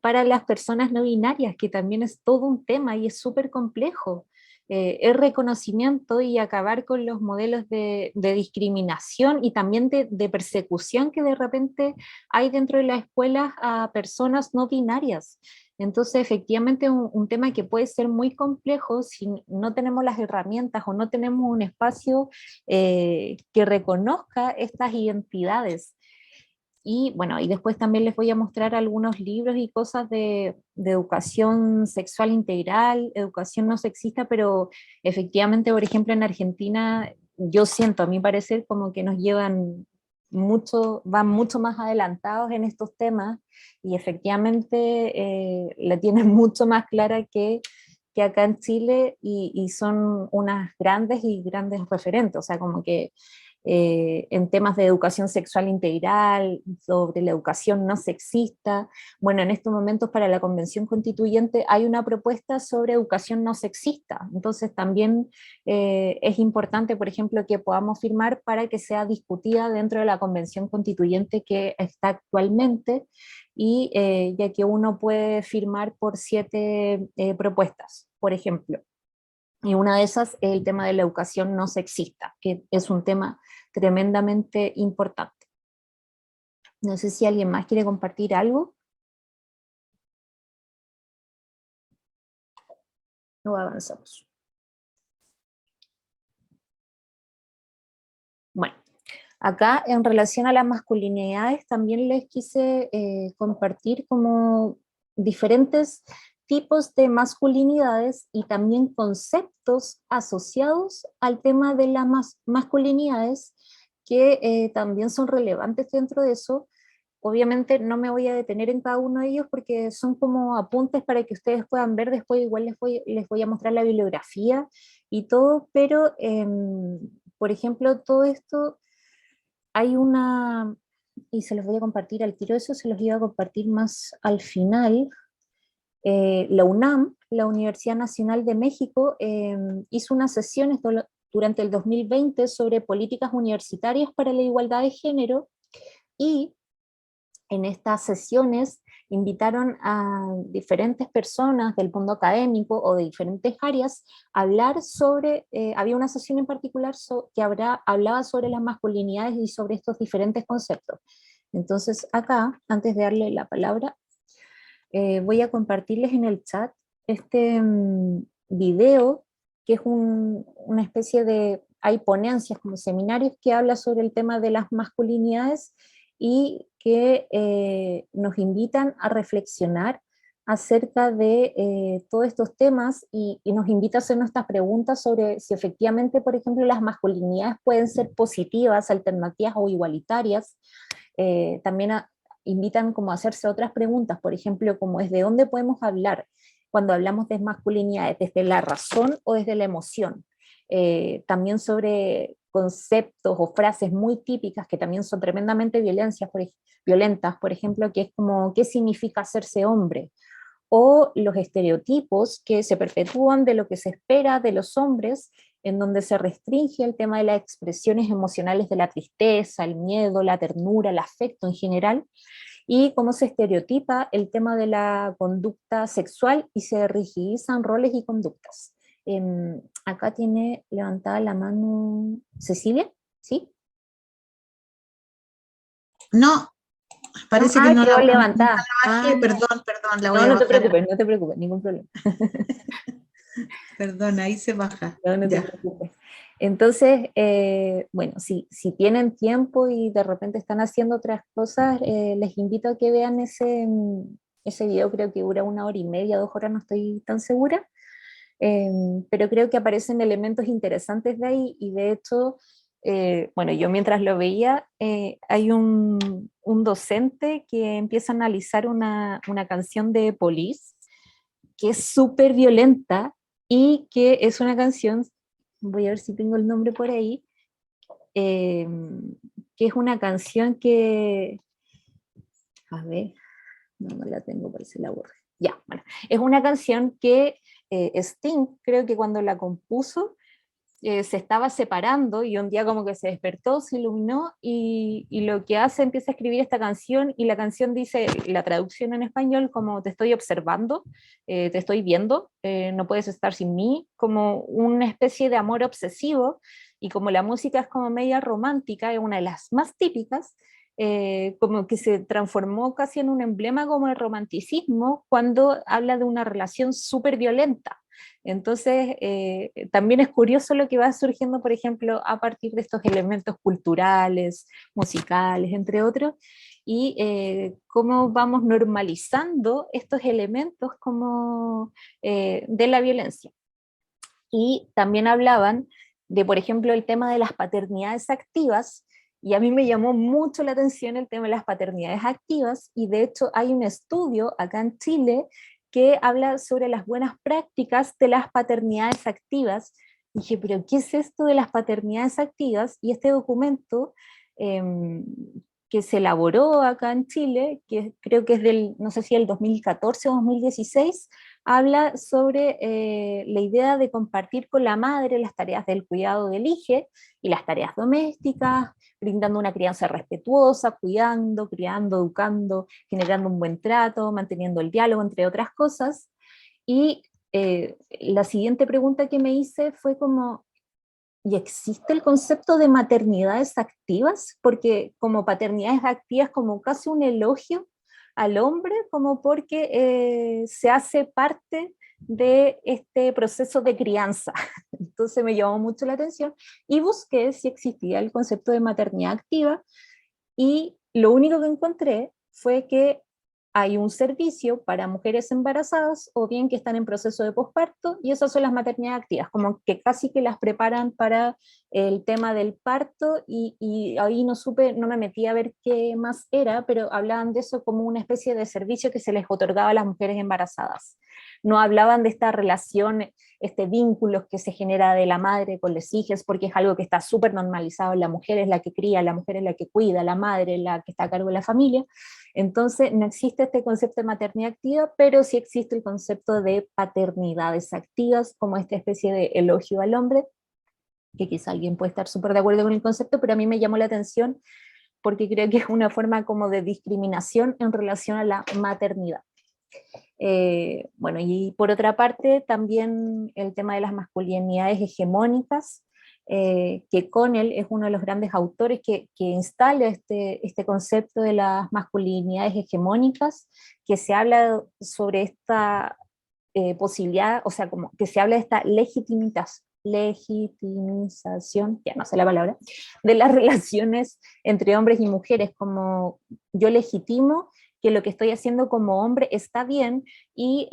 para las personas no binarias, que también es todo un tema y es súper complejo. El reconocimiento y acabar con los modelos de discriminación y también de persecución que de repente hay dentro de las escuelas a personas no binarias. Entonces, efectivamente, un tema que puede ser muy complejo si no tenemos las herramientas o no tenemos un espacio que reconozca estas identidades. Y bueno, y después también les voy a mostrar algunos libros y cosas de educación sexual integral, educación no sexista, pero efectivamente, por ejemplo, en Argentina, yo siento, a mi parecer, como que nos llevan mucho, van mucho más adelantados en estos temas, y efectivamente la tienen mucho más clara que acá en Chile, y son unas grandes y grandes referentes. O sea, como que en temas de educación sexual integral, sobre la educación no sexista. Bueno, en estos momentos para la Convención Constituyente hay una propuesta sobre educación no sexista. Entonces también es importante, por ejemplo, que podamos firmar para que sea discutida dentro de la Convención Constituyente que está actualmente, y ya que uno puede firmar por 7 propuestas, por ejemplo. Y una de esas es el tema de la educación no sexista, que es un tema tremendamente importante. No sé si alguien más quiere compartir algo. O avanzamos. Bueno, acá en relación a las masculinidades también les quise compartir como diferentes tipos de masculinidades y también conceptos asociados al tema de las masculinidades que también son relevantes dentro de eso. Obviamente no me voy a detener en cada uno de ellos porque son como apuntes para que ustedes puedan ver. Después igual les voy a mostrar la bibliografía y todo, pero por ejemplo, todo esto hay una, y se los voy a compartir al tiro, eso se los iba a compartir más al final. La UNAM, la Universidad Nacional de México, hizo unas sesiones durante el 2020 sobre políticas universitarias para la igualdad de género, y en estas sesiones invitaron a diferentes personas del mundo académico o de diferentes áreas a hablar sobre, había una sesión en particular que hablaba sobre las masculinidades y sobre estos diferentes conceptos. Entonces acá, antes de darle la palabra, voy a compartirles en el chat este video, que es una especie de, hay ponencias como seminarios que habla sobre el tema de las masculinidades, y que nos invitan a reflexionar acerca de todos estos temas y nos invita a hacer nuestras preguntas sobre si efectivamente, por ejemplo, las masculinidades pueden ser positivas, alternativas o igualitarias. También invitan como a hacerse otras preguntas, por ejemplo, como es de dónde podemos hablar cuando hablamos de masculinidades, desde la razón o desde la emoción. También sobre conceptos o frases muy típicas que también son tremendamente violentas, por ejemplo, que es como ¿qué significa hacerse hombre? O los estereotipos que se perpetúan de lo que se espera de los hombres, en donde se restringe el tema de las expresiones emocionales de la tristeza, el miedo, la ternura, el afecto en general, y cómo se estereotipa el tema de la conducta sexual y se rigidizan roles y conductas. Acá tiene levantada la mano Cecilia, ¿sí? No, parece que no quedó la levantada. bajé, perdón, la voy a No te bajar. preocupes, no te preocupes, ningún problema. Perdón, ahí se baja. No te Ya. preocupes. Entonces, bueno, si tienen tiempo y de repente están haciendo otras cosas, les invito a que vean ese video, creo que dura 1 hora y media, 2 horas, no estoy tan segura, pero creo que aparecen elementos interesantes de ahí y de hecho, bueno, yo mientras lo veía, hay un docente que empieza a analizar una canción de Police que es súper violenta y que es una canción, voy a ver si tengo el nombre por ahí, eh, que es una canción que, a ver, no la tengo, parece la borré. Ya, bueno, es una canción que Sting, creo que cuando la compuso, se estaba separando y un día como que se despertó, se iluminó y lo que hace, empieza a escribir esta canción y la canción dice, la traducción en español como te estoy observando, te estoy viendo, no puedes estar sin mí, como una especie de amor obsesivo y como la música es como media romántica, es una de las más típicas, como que se transformó casi en un emblema como el romanticismo cuando habla de una relación súper violenta. Entonces, también es curioso lo que va surgiendo, por ejemplo, a partir de estos elementos culturales, musicales, entre otros, y cómo vamos normalizando estos elementos como de la violencia. Y también hablaban de, por ejemplo, el tema de las paternidades activas, y a mí me llamó mucho la atención el tema de las paternidades activas, y de hecho hay un estudio acá en Chile que habla sobre las buenas prácticas de las paternidades activas. Y dije, pero ¿qué es esto de las paternidades activas? Y este documento eh, que se elaboró acá en Chile, que creo que es del, no sé si el 2014 o 2016, habla sobre la idea de compartir con la madre las tareas del cuidado del hijo y las tareas domésticas, brindando una crianza respetuosa, cuidando, criando, educando, generando un buen trato, manteniendo el diálogo, entre otras cosas. Y la siguiente pregunta que me hice fue como, ¿y existe el concepto de maternidades activas? Porque como paternidades activas como casi un elogio al hombre, como porque se hace parte de este proceso de crianza. Entonces me llamó mucho la atención y busqué si existía el concepto de maternidad activa y lo único que encontré fue que hay un servicio para mujeres embarazadas o bien que están en proceso de posparto y esas son las maternidades activas, como que casi que las preparan para el tema del parto y ahí no supe, no me metí a ver qué más era, pero hablaban de eso como una especie de servicio que se les otorgaba a las mujeres embarazadas. No hablaban de esta relación, este vínculo que se genera de la madre con los hijos, porque es algo que está súper normalizado, la mujer es la que cría, la mujer es la que cuida, la madre es la que está a cargo de la familia. Entonces no existe este concepto de maternidad activa, pero sí existe el concepto de paternidades activas, como esta especie de elogio al hombre, que quizá alguien puede estar súper de acuerdo con el concepto, pero a mí me llamó la atención porque creo que es una forma como de discriminación en relación a la maternidad. Bueno, y por otra parte, también el tema de las masculinidades hegemónicas, que Connell es uno de los grandes autores que instala este concepto de las masculinidades hegemónicas, que se habla sobre esta posibilidad, o sea, como que se habla de esta legitimización, ya no sé la palabra, de las relaciones entre hombres y mujeres, como yo legitimo que lo que estoy haciendo como hombre está bien y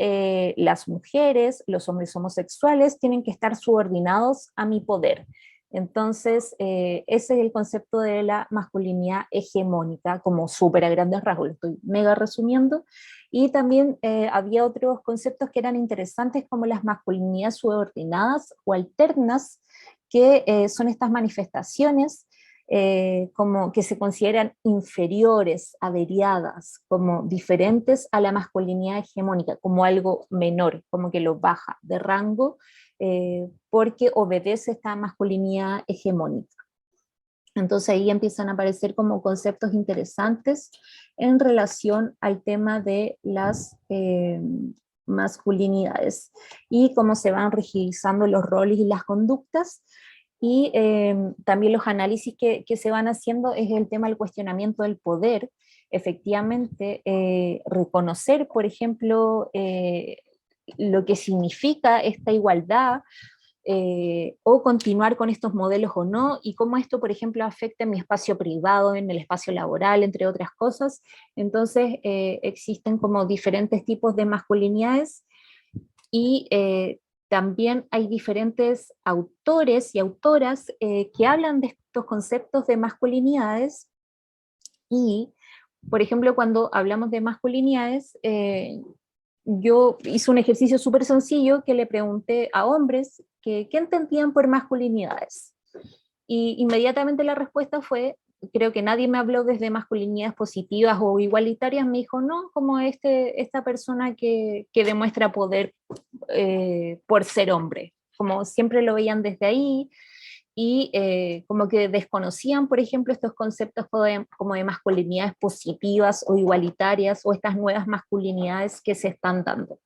las mujeres, los hombres homosexuales tienen que estar subordinados a mi poder. Entonces, ese es el concepto de la masculinidad hegemónica, como súper a grandes rasgos, lo estoy mega resumiendo. Y también había otros conceptos que eran interesantes, como las masculinidades subordinadas o alternas, que son estas manifestaciones como que se consideran inferiores, averiadas, como diferentes a la masculinidad hegemónica, como algo menor, como que lo baja de rango, porque obedece esta masculinidad hegemónica. Entonces ahí empiezan a aparecer como conceptos interesantes en relación al tema de las masculinidades y cómo se van rigidizando los roles y las conductas. Y también los análisis que se van haciendo es el tema del cuestionamiento del poder. Efectivamente, reconocer, por ejemplo, lo que significa esta igualdad, o continuar con estos modelos o no, y cómo esto, por ejemplo, afecta en mi espacio privado, en el espacio laboral, entre otras cosas. Entonces, existen como diferentes tipos de masculinidades y también hay diferentes autores y autoras que hablan de estos conceptos de masculinidades y, por ejemplo, cuando hablamos de masculinidades, yo hice un ejercicio súper sencillo que le pregunté a hombres qué entendían por masculinidades. Y inmediatamente la respuesta fue, creo que nadie me habló desde masculinidades positivas o igualitarias, me dijo, no, como esta persona que demuestra poder por ser hombre, como siempre lo veían desde ahí, y como que desconocían, por ejemplo, estos conceptos como de masculinidades positivas o igualitarias o estas nuevas masculinidades que se están dando.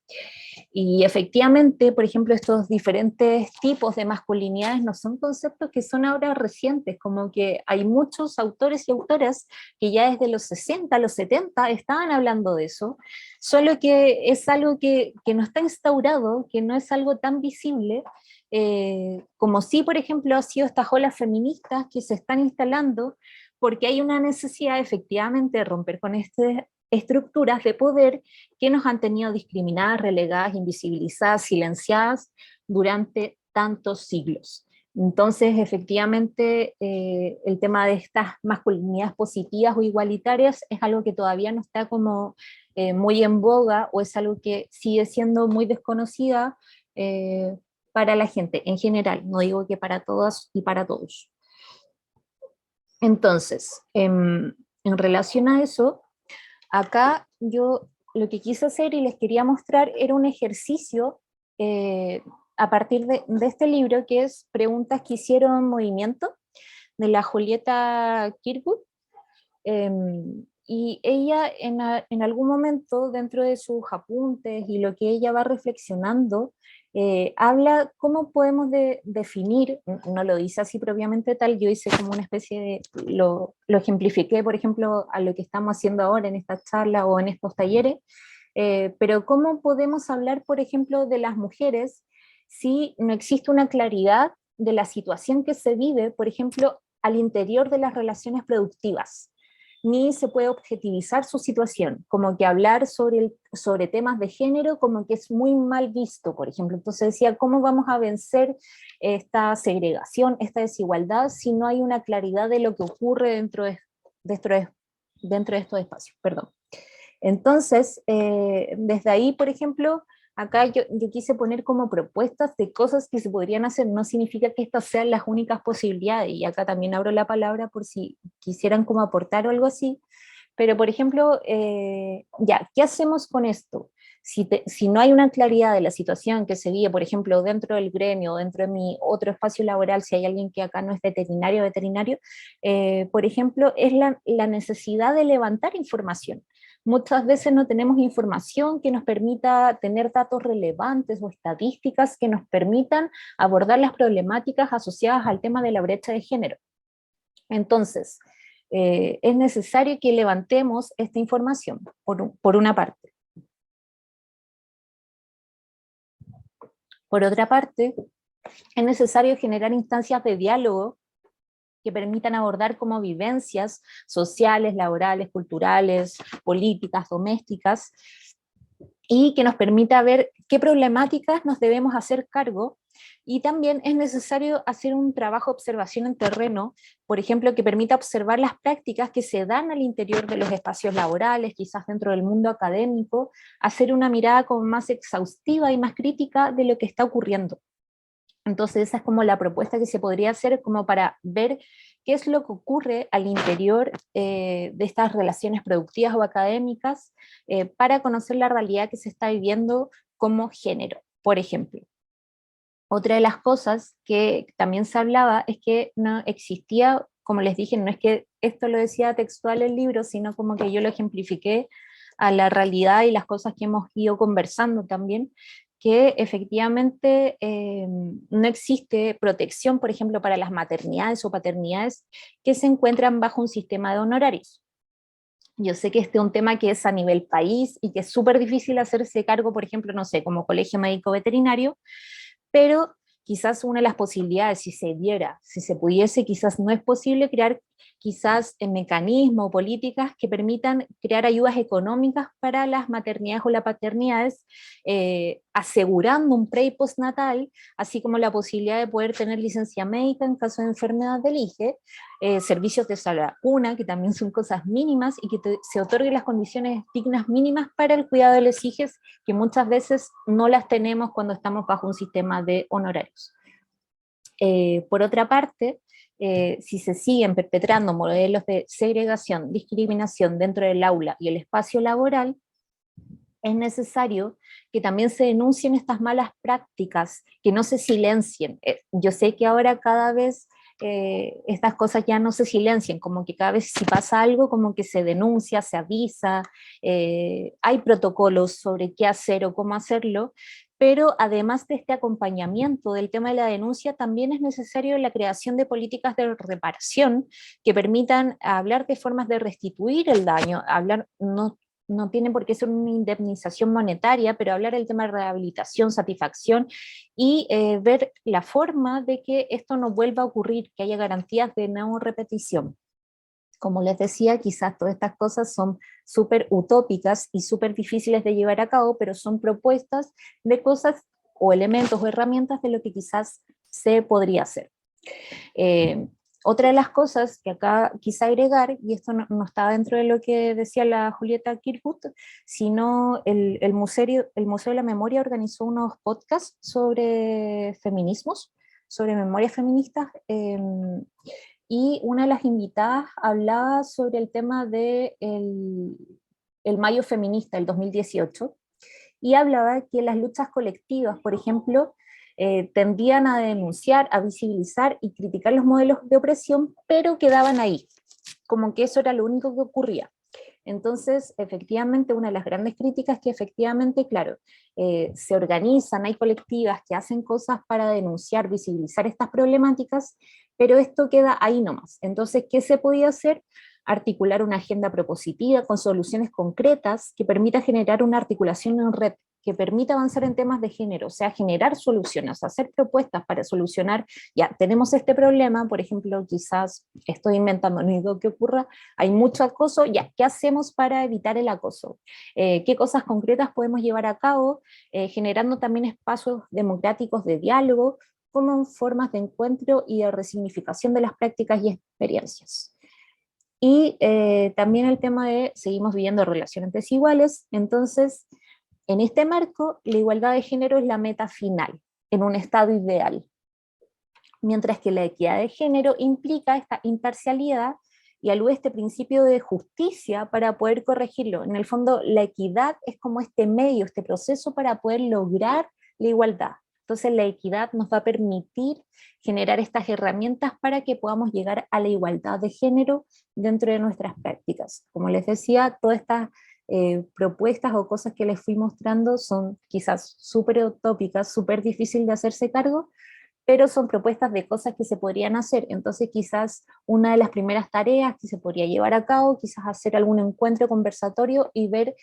Y efectivamente, por ejemplo, estos diferentes tipos de masculinidades no son conceptos que son ahora recientes, como que hay muchos autores y autoras que ya desde los 60, los 70 estaban hablando de eso, solo que es algo que no está instaurado, que no es algo tan visible, como sí, por ejemplo, ha sido estas olas feministas que se están instalando, porque hay una necesidad efectivamente de romper con estas estructuras de poder que nos han tenido discriminadas, relegadas, invisibilizadas, silenciadas durante tantos siglos. Entonces, efectivamente, el tema de estas masculinidades positivas o igualitarias es algo que todavía no está como muy en boga, o es algo que sigue siendo muy desconocida para la gente en general, no digo que para todas y para todos. Entonces, en relación a eso, acá yo lo que quise hacer y les quería mostrar era un ejercicio a partir de este libro, que es Preguntas que hicieron movimiento, de la Julieta Kirkwood. Y ella en algún momento, dentro de sus apuntes y lo que ella va reflexionando, habla cómo podemos definir, no lo dice así propiamente tal, yo hice como una especie de, lo ejemplifiqué, por ejemplo, a lo que estamos haciendo ahora en esta charla o en estos talleres, pero cómo podemos hablar, por ejemplo, de las mujeres si no existe una claridad de la situación que se vive, por ejemplo, al interior de las relaciones productivas, ni se puede objetivizar su situación, como que hablar sobre temas de género como que es muy mal visto, por ejemplo. Entonces decía, ¿cómo vamos a vencer esta segregación, esta desigualdad, si no hay una claridad de lo que ocurre dentro de estos espacios? Perdón. Entonces, desde ahí, por ejemplo, acá yo quise poner como propuestas de cosas que se podrían hacer, no significa que estas sean las únicas posibilidades, y acá también abro la palabra por si quisieran como aportar o algo así, pero por ejemplo, ya, ¿qué hacemos con esto? Si no hay una claridad de la situación que se vive, por ejemplo, dentro del gremio, dentro de mi otro espacio laboral, si hay alguien que acá no es veterinario, por ejemplo, es la necesidad de levantar información. Muchas veces no tenemos información que nos permita tener datos relevantes o estadísticas que nos permitan abordar las problemáticas asociadas al tema de la brecha de género. Entonces, es necesario que levantemos esta información, por una parte. Por otra parte, es necesario generar instancias de diálogo que permitan abordar como vivencias sociales, laborales, culturales, políticas, domésticas, y que nos permita ver qué problemáticas nos debemos hacer cargo. Y también es necesario hacer un trabajo de observación en terreno, por ejemplo, que permita observar las prácticas que se dan al interior de los espacios laborales, quizás dentro del mundo académico, hacer una mirada como más exhaustiva y más crítica de lo que está ocurriendo. Entonces esa es como la propuesta que se podría hacer como para ver qué es lo que ocurre al interior de estas relaciones productivas o académicas, para conocer la realidad que se está viviendo como género, por ejemplo. Otra de las cosas que también se hablaba es que no existía, como les dije, no es que esto lo decía textual el libro, sino como que yo lo ejemplifiqué a la realidad y las cosas que hemos ido conversando también, que efectivamente no existe protección, por ejemplo, para las maternidades o paternidades que se encuentran bajo un sistema de honorarios. Yo sé que este es un tema que es a nivel país y que es súper difícil hacerse cargo, por ejemplo, no sé, como colegio médico veterinario, pero quizás una de las posibilidades, si se diera, si se pudiese, quizás no es posible crear quizás mecanismos o políticas que permitan crear ayudas económicas para las maternidades o las paternidades, asegurando un pre y postnatal, así como la posibilidad de poder tener licencia médica en caso de enfermedad del IGE, servicios de salud vacuna, que también son cosas mínimas, y que se otorguen las condiciones dignas mínimas para el cuidado de los IGES, que muchas veces no las tenemos cuando estamos bajo un sistema de honorarios. Por otra parte, si se siguen perpetrando modelos de segregación, discriminación dentro del aula y el espacio laboral, es necesario que también se denuncien estas malas prácticas, que no se silencien. Yo sé que ahora cada vez estas cosas ya no se silencian, como que cada vez si pasa algo, como que se denuncia, se avisa, hay protocolos sobre qué hacer o cómo hacerlo, pero además de este acompañamiento del tema de la denuncia, también es necesario la creación de políticas de reparación que permitan hablar de formas de restituir el daño, hablar, no tiene por qué ser una indemnización monetaria, pero hablar del tema de rehabilitación, satisfacción, y ver la forma de que esto no vuelva a ocurrir, que haya garantías de no repetición. Como les decía, quizás todas estas cosas son súper utópicas y súper difíciles de llevar a cabo, pero son propuestas de cosas o elementos o herramientas de lo que quizás se podría hacer. Otra de las cosas que acá quise agregar, y esto no está dentro de lo que decía la Julieta Kirchhoff, sino el Museo de la Memoria organizó unos podcasts sobre feminismos, sobre memorias feministas, y una de las invitadas hablaba sobre el tema de el Mayo Feminista, el 2018, y hablaba que las luchas colectivas, por ejemplo, tendían a denunciar, a visibilizar y criticar los modelos de opresión, pero quedaban ahí, como que eso era lo único que ocurría. Entonces, efectivamente, una de las grandes críticas es que efectivamente, claro, se organizan, hay colectivas que hacen cosas para denunciar, visibilizar estas problemáticas, pero esto queda ahí nomás. Entonces, ¿qué se podía hacer? Articular una agenda propositiva con soluciones concretas que permita generar una articulación en red, que permita avanzar en temas de género, o sea, generar soluciones, hacer propuestas para solucionar, ya, tenemos este problema, por ejemplo, quizás, estoy inventando, no digo que ocurra, hay mucho acoso, ya, ¿qué hacemos para evitar el acoso? ¿Qué cosas concretas podemos llevar a cabo? Generando también espacios democráticos de diálogo, como formas de encuentro y de resignificación de las prácticas y experiencias. Y también el tema de seguimos viviendo relaciones desiguales, entonces en este marco la igualdad de género es la meta final, en un estado ideal, mientras que la equidad de género implica esta imparcialidad y alude este principio de justicia para poder corregirlo. En el fondo la equidad es como este medio, este proceso para poder lograr la igualdad. Entonces la equidad nos va a permitir generar estas herramientas para que podamos llegar a la igualdad de género dentro de nuestras prácticas. Como les decía, todas estas propuestas o cosas que les fui mostrando son quizás súper utópicas, súper difíciles de hacerse cargo, pero son propuestas de cosas que se podrían hacer. Entonces quizás una de las primeras tareas que se podría llevar a cabo, quizás hacer algún encuentro conversatorio y ver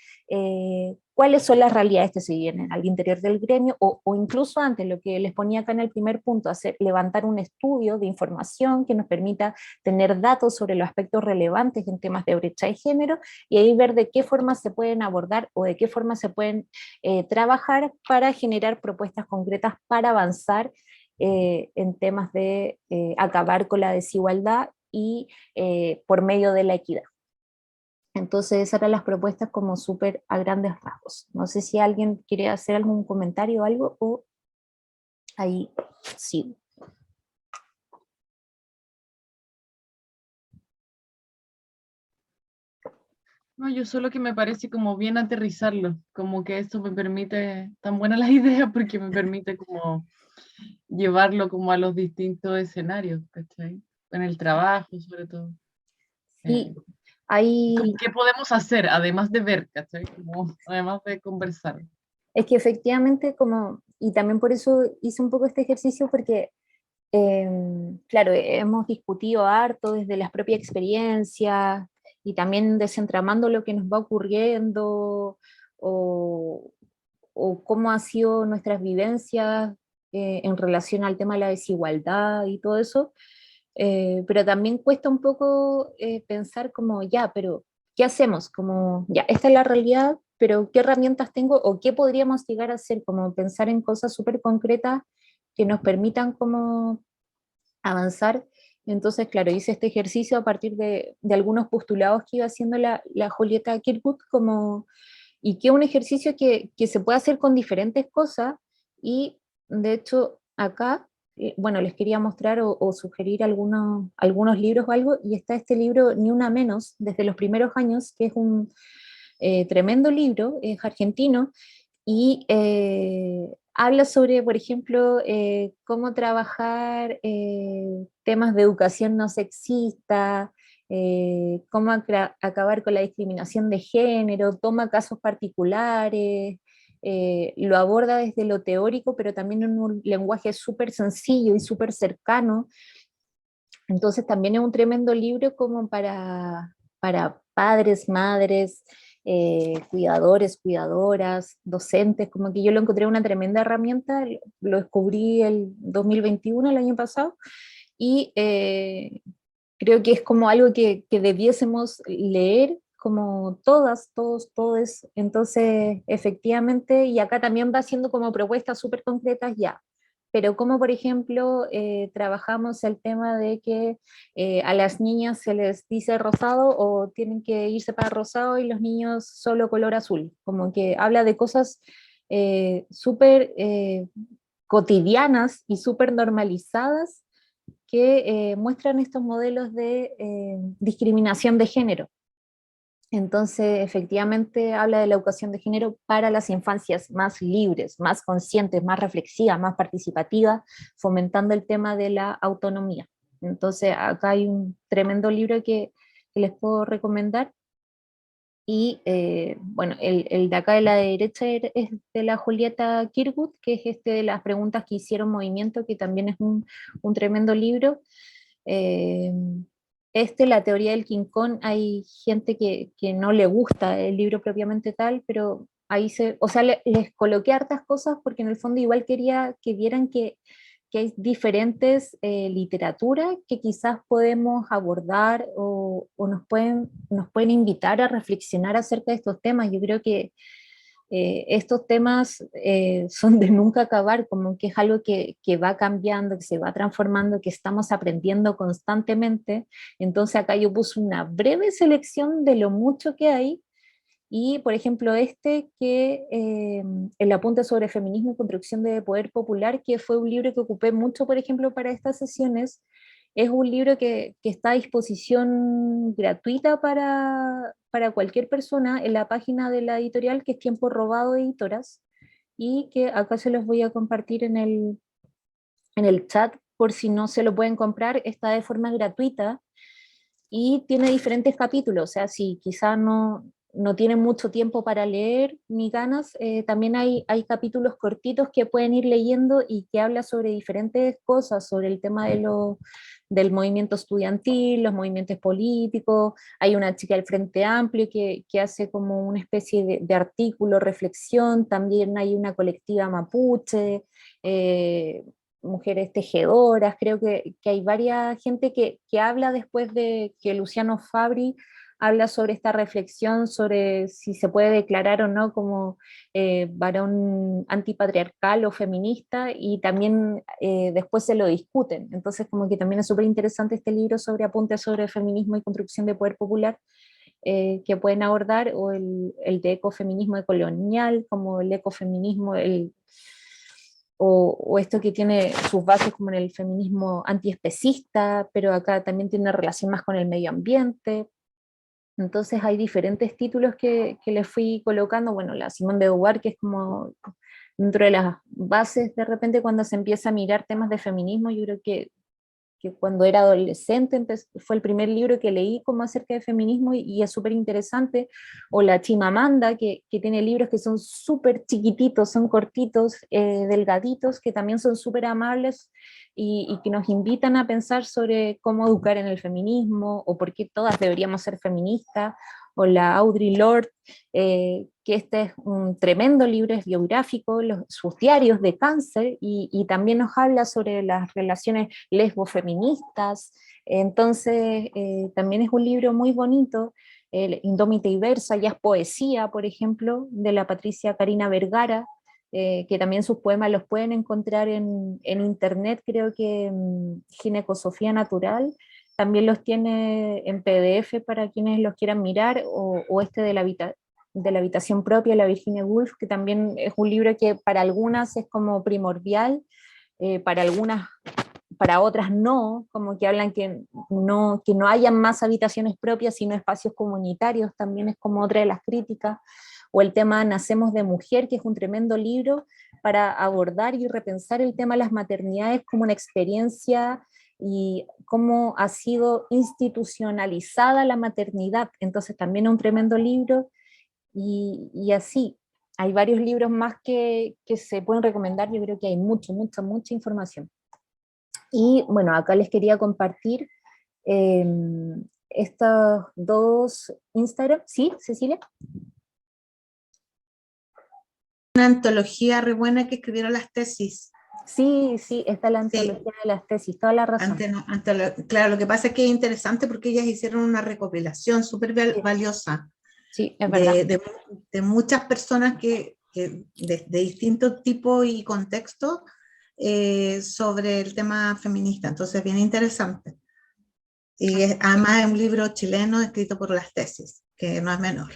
cuáles son las realidades que se vienen al interior del gremio, o incluso antes, lo que les ponía acá en el primer punto, levantar un estudio de información que nos permita tener datos sobre los aspectos relevantes en temas de brecha de género, y ahí ver de qué forma se pueden abordar o de qué forma se pueden trabajar para generar propuestas concretas para avanzar en temas de acabar con la desigualdad y por medio de la equidad. Entonces esas eran las propuestas como súper a grandes rasgos. No sé si alguien quiere hacer algún comentario o algo, o ahí sí. No, yo solo que me parece como bien aterrizarlo, como que eso me permite, tan buena la idea porque me permite como llevarlo como a los distintos escenarios, ¿cachai? En el trabajo sobre todo. Sí, hay, Como, ¿qué podemos hacer además de ver, ¿cachai? Como, además de conversar. es que efectivamente como, y también por eso hice un poco este ejercicio porque claro, hemos discutido harto desde las propias experiencias y también desentramando lo que nos va ocurriendo o, o cómo han sido nuestras vivencias en relación al tema de la desigualdad y todo eso, pero también cuesta un poco pensar como, ya, pero ¿qué hacemos? Como, ya, esta es la realidad, pero ¿qué herramientas tengo o qué podríamos llegar a hacer? Como pensar en cosas súper concretas que nos permitan como avanzar. Entonces, claro, hice este ejercicio a partir de algunos postulados que iba haciendo la Julieta Kirkwood, como, y que es un ejercicio que se puede hacer con diferentes cosas, y de hecho acá, bueno, les quería mostrar o sugerir algunos libros o algo, y está este libro Ni Una Menos, desde los primeros años, que es un tremendo libro, es argentino, y habla sobre, por ejemplo, cómo trabajar temas de educación no sexista, cómo acabar con la discriminación de género, toma casos particulares, lo aborda desde lo teórico, pero también en un lenguaje súper sencillo y súper cercano. Entonces también es un tremendo libro como para padres, madres, cuidadores, cuidadoras, docentes, como que yo lo encontré una tremenda herramienta, lo descubrí el 2021, el año pasado, y creo que es como algo que debiésemos leer como todas, todos, todes. Entonces, efectivamente, y acá también va haciendo como propuestas súper concretas ya, pero como por ejemplo trabajamos el tema de que a las niñas se les dice rosado o tienen que irse para rosado y los niños solo color azul, como que habla de cosas súper cotidianas y súper normalizadas que muestran estos modelos de discriminación de género. Entonces, efectivamente, habla de la educación de género para las infancias más libres, más conscientes, más reflexivas, más participativas, fomentando el tema de la autonomía. Entonces, acá hay un tremendo libro que les puedo recomendar. Y bueno, el de acá de la derecha es de la Julieta Kirkwood, que es este de las preguntas que hicieron movimiento, que también es un tremendo libro. Eh, La teoría del King Kong, hay gente que no le gusta el libro propiamente tal, pero ahí o sea, les coloqué hartas cosas porque en el fondo igual quería que vieran que hay diferentes literaturas que quizás podemos abordar o nos pueden invitar a reflexionar acerca de estos temas. Yo creo que estos temas son de nunca acabar, como que es algo que va cambiando, que se va transformando, que estamos aprendiendo constantemente. Entonces acá yo puse una breve selección de lo mucho que hay, y por ejemplo el apunte sobre feminismo y construcción de poder popular, que fue un libro que ocupé mucho, por ejemplo, para estas sesiones, es un libro que está a disposición gratuita para cualquier persona en la página de la editorial, que es Tiempo Robado Editoras, y que acá se los voy a compartir en el chat por si no se lo pueden comprar. Está de forma gratuita y tiene diferentes capítulos, o sea, si quizás no tienen mucho tiempo para leer ni ganas, también hay capítulos cortitos que pueden ir leyendo y que habla sobre diferentes cosas, sobre el tema del movimiento estudiantil, los movimientos políticos. Hay una chica del Frente Amplio que hace como una especie de artículo, reflexión. También hay una colectiva mapuche, mujeres tejedoras. Creo que hay varias gente que habla después de que Luciano Fabri habla sobre esta reflexión sobre si se puede declarar o no como varón antipatriarcal o feminista, y también después se lo discuten. Entonces como que también es súper interesante este libro sobre apuntes sobre feminismo y construcción de poder popular, que pueden abordar, o el de ecofeminismo decolonial, como el ecofeminismo, o esto que tiene sus bases como en el feminismo antiespecista, pero acá también tiene relación más con el medio ambiente. Entonces hay diferentes títulos que le fui colocando. Bueno, la Simone de Beauvoir, que es como dentro de las bases de repente cuando se empieza a mirar temas de feminismo. Yo creo que cuando era adolescente fue el primer libro que leí como acerca de feminismo, y es súper interesante. O la Chimamanda, que tiene libros que son súper chiquititos, son cortitos, delgaditos, que también son súper amables, y que nos invitan a pensar sobre cómo educar en el feminismo, o por qué todas deberíamos ser feministas. O la Audre Lorde, que este es un tremendo libro, es biográfico, sus diarios de cáncer, y también nos habla sobre las relaciones lesbofeministas. Entonces, también es un libro muy bonito. Indómita y Versa, ya es poesía, por ejemplo, de la Patricia Karina Vergara, que también sus poemas los pueden encontrar en internet. Creo que Ginecosofía Natural también los tiene en PDF para quienes los quieran mirar, o este de la habitación propia, la Virginia Woolf, que también es un libro que para algunas es como primordial, para algunas, para otras no, como que hablan que no hayan más habitaciones propias, sino espacios comunitarios, también es como otra de las críticas. O el tema Nacemos de Mujer, que es un tremendo libro para abordar y repensar el tema de las maternidades como una experiencia, y cómo ha sido institucionalizada la maternidad. Entonces también es un tremendo libro, y así. Hay varios libros más que se pueden recomendar. Yo creo que hay mucha información. Y bueno, acá les quería compartir eh, estos dos Instagram. ¿Sí, Cecilia? Una antología re buena que escribieron las tesis. Sí, está la Sí, antología de las tesis, toda la razón. claro, lo que pasa es que es interesante porque ellas hicieron una recopilación súper valiosa Sí, es verdad. de muchas personas de distintos tipos y contextos, sobre el tema feminista. Entonces, bien interesante. Y además es un libro chileno escrito por las tesis, que no es menor.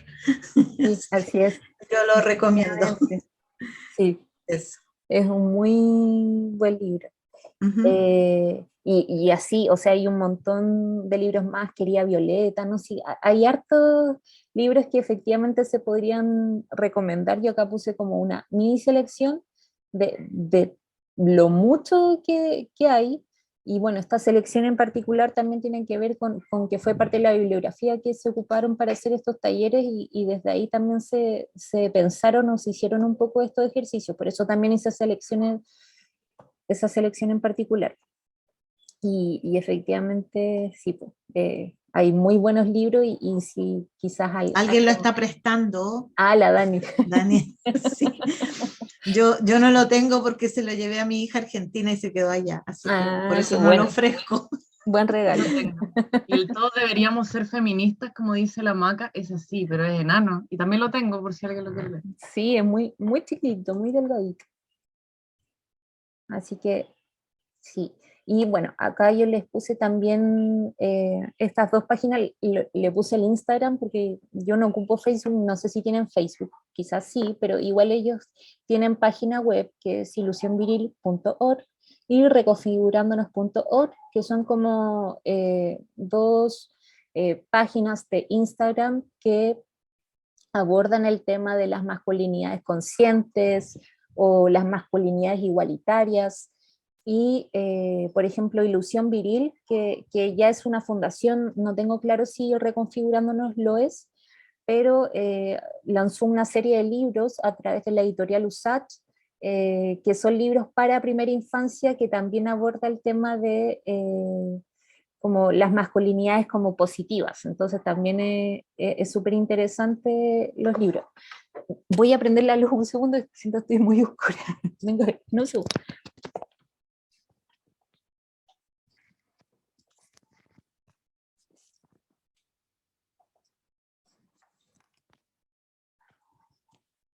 Sí, así es. Yo lo recomiendo. Efectivamente. Sí, Eso. es un muy buen libro. Ujú. Y así, o sea, hay un montón de libros más. Quería Violeta, ¿no? Sí, hay hartos libros que efectivamente se podrían recomendar. Yo acá puse como una mini selección de lo mucho que hay. Y bueno, esta selección en particular también tiene que ver con que fue parte de la bibliografía que se ocuparon para hacer estos talleres, y desde ahí también se pensaron o se hicieron un poco estos ejercicios. Por eso también hice esa selección en particular. Y efectivamente, sí, pues, hay muy buenos libros, y sí, quizás hay Alguien lo está prestando, la Dani. Dani. Sí. Yo no lo tengo porque se lo llevé a mi hija argentina y se quedó allá, así que por Qué eso no lo bueno, ofrezco. buen Yo regalo. lo tengo. Y el todos deberíamos ser feministas, como dice la Maca, es así, pero es enano. Y también lo tengo por si alguien lo quiere leer. Sí, es muy chiquito, muy delgadito. Así que sí. Y bueno, acá yo les puse también estas dos páginas, le puse el Instagram porque yo no ocupo Facebook, no sé si tienen Facebook, quizás sí, pero igual ellos tienen página web que es ilusionviril.org y reconfigurándonos.org, que son como dos páginas de Instagram que abordan el tema de las masculinidades conscientes o las masculinidades igualitarias. Y, por ejemplo, Ilusión Viril, que ya es una fundación, no tengo claro si Reconfigurándonos lo es, pero lanzó una serie de libros a través de la editorial USACH, que son libros para primera infancia, que también aborda el tema de como las masculinidades como positivas. Entonces también es súper interesante los libros. Voy a prender la luz un segundo, siento que estoy muy oscura. No sé.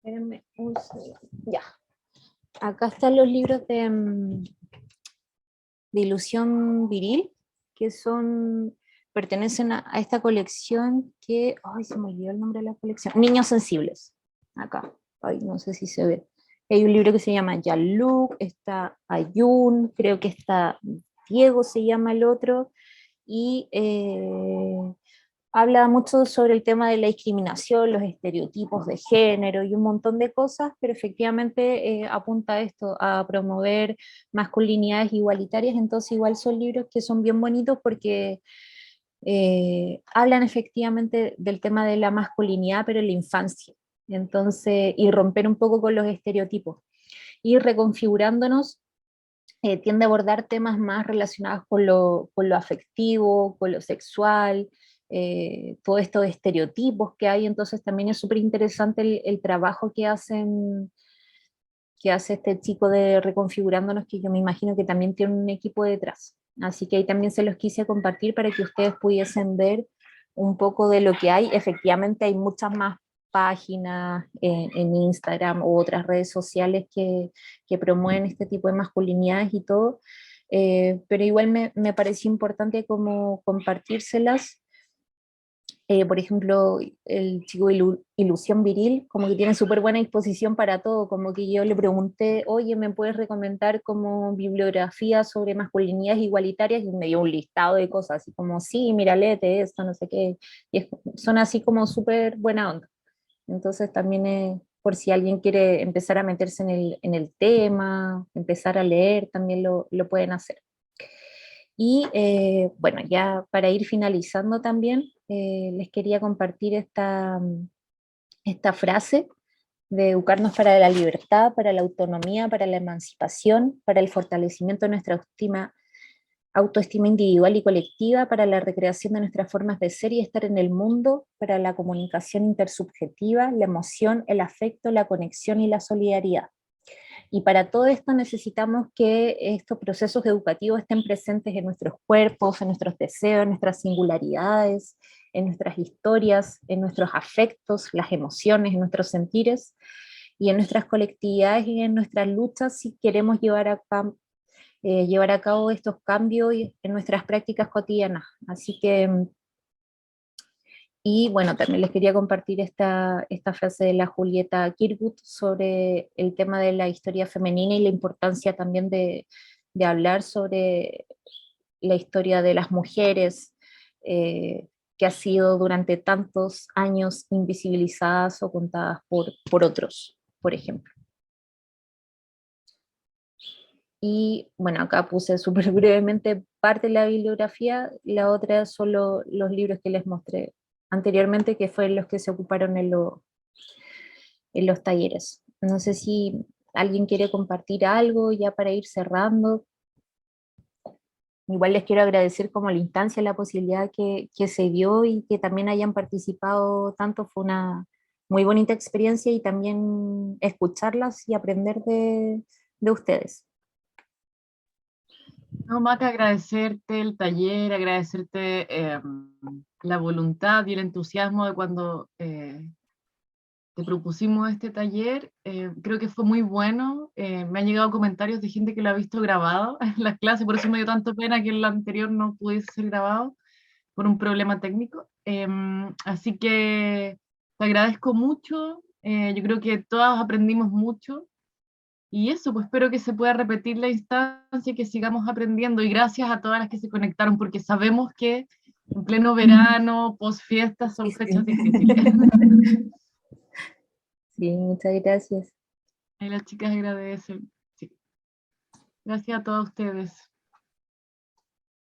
Espérenme un segundo. Ya. Acá están los libros de Ilusión Viril, que pertenecen a esta colección que, ay, se me olvidó el nombre de la colección, Niños Sensibles, acá, ay, no sé si se ve. Hay un libro que se llama Yaluk, está Ayun, creo que está Diego, se llama el otro, y habla mucho sobre el tema de la discriminación, los estereotipos de género y un montón de cosas, pero efectivamente apunta a esto, a promover masculinidades igualitarias. Entonces igual son libros que son bien bonitos porque hablan efectivamente del tema de la masculinidad, pero en la infancia. Entonces, y romper un poco con los estereotipos. Y reconfigurándonos, tiende a abordar temas más relacionados con lo afectivo, con lo sexual, todo esto de estereotipos que hay. Entonces también es súper interesante el trabajo que hace este chico de Reconfigurándonos, que yo me imagino que también tiene un equipo detrás. Así que ahí también se los quise compartir para que ustedes pudiesen ver un poco de lo que hay. Efectivamente hay muchas más páginas en Instagram u otras redes sociales que promueven este tipo de masculinidades y todo, pero igual me pareció importante como compartírselas. Por ejemplo, el chico de Ilusión Viril, como que tiene súper buena disposición para todo, como que yo le pregunté, oye, ¿me puedes recomendar como bibliografía sobre masculinidades igualitarias? Y me dio un listado de cosas, así como, sí, mira, léete esto, no sé qué, y son así como súper buena onda. Entonces también por si alguien quiere empezar a meterse en el tema, empezar a leer, también lo pueden hacer. Y bueno, ya para ir finalizando también, les quería compartir esta frase de educarnos para la libertad, para la autonomía, para la emancipación, para el fortalecimiento de nuestra autoestima individual y colectiva, para la recreación de nuestras formas de ser y estar en el mundo, para la comunicación intersubjetiva, la emoción, el afecto, la conexión y la solidaridad. Y para todo esto necesitamos que estos procesos educativos estén presentes en nuestros cuerpos, en nuestros deseos, en nuestras singularidades, en nuestras historias, en nuestros afectos, las emociones, en nuestros sentires, y en nuestras colectividades y en nuestras luchas si queremos llevar a cabo estos cambios en nuestras prácticas cotidianas. Así que, y bueno, también les quería compartir esta frase de la Julieta Kirkwood sobre el tema de la historia femenina y la importancia también de hablar sobre la historia de las mujeres, que ha sido durante tantos años invisibilizadas o contadas por otros, por ejemplo. Y bueno, acá puse súper brevemente parte de la bibliografía, la otra son los libros que les mostré anteriormente, que fueron los que se ocuparon en los talleres. No sé si alguien quiere compartir algo ya para ir cerrando. Igual les quiero agradecer como la instancia, la posibilidad que se dio y que también hayan participado tanto. Fue una muy bonita experiencia y también escucharlas y aprender de ustedes. No, Maca, agradecerte el taller, agradecerte la voluntad y el entusiasmo de cuando te propusimos este taller. Creo que fue muy bueno. Me han llegado comentarios de gente que lo ha visto grabado en las clases, por eso me dio tanto pena que el anterior no pudiese ser grabado por un problema técnico. Así que te agradezco mucho. Yo creo que todas aprendimos mucho. Y eso, pues espero que se pueda repetir la instancia y que sigamos aprendiendo. Y gracias a todas las que se conectaron, porque sabemos que en pleno verano, post fiestas, son fechas difíciles. Sí, muchas gracias. Ahí las chicas agradecen. Sí. Gracias a todos ustedes.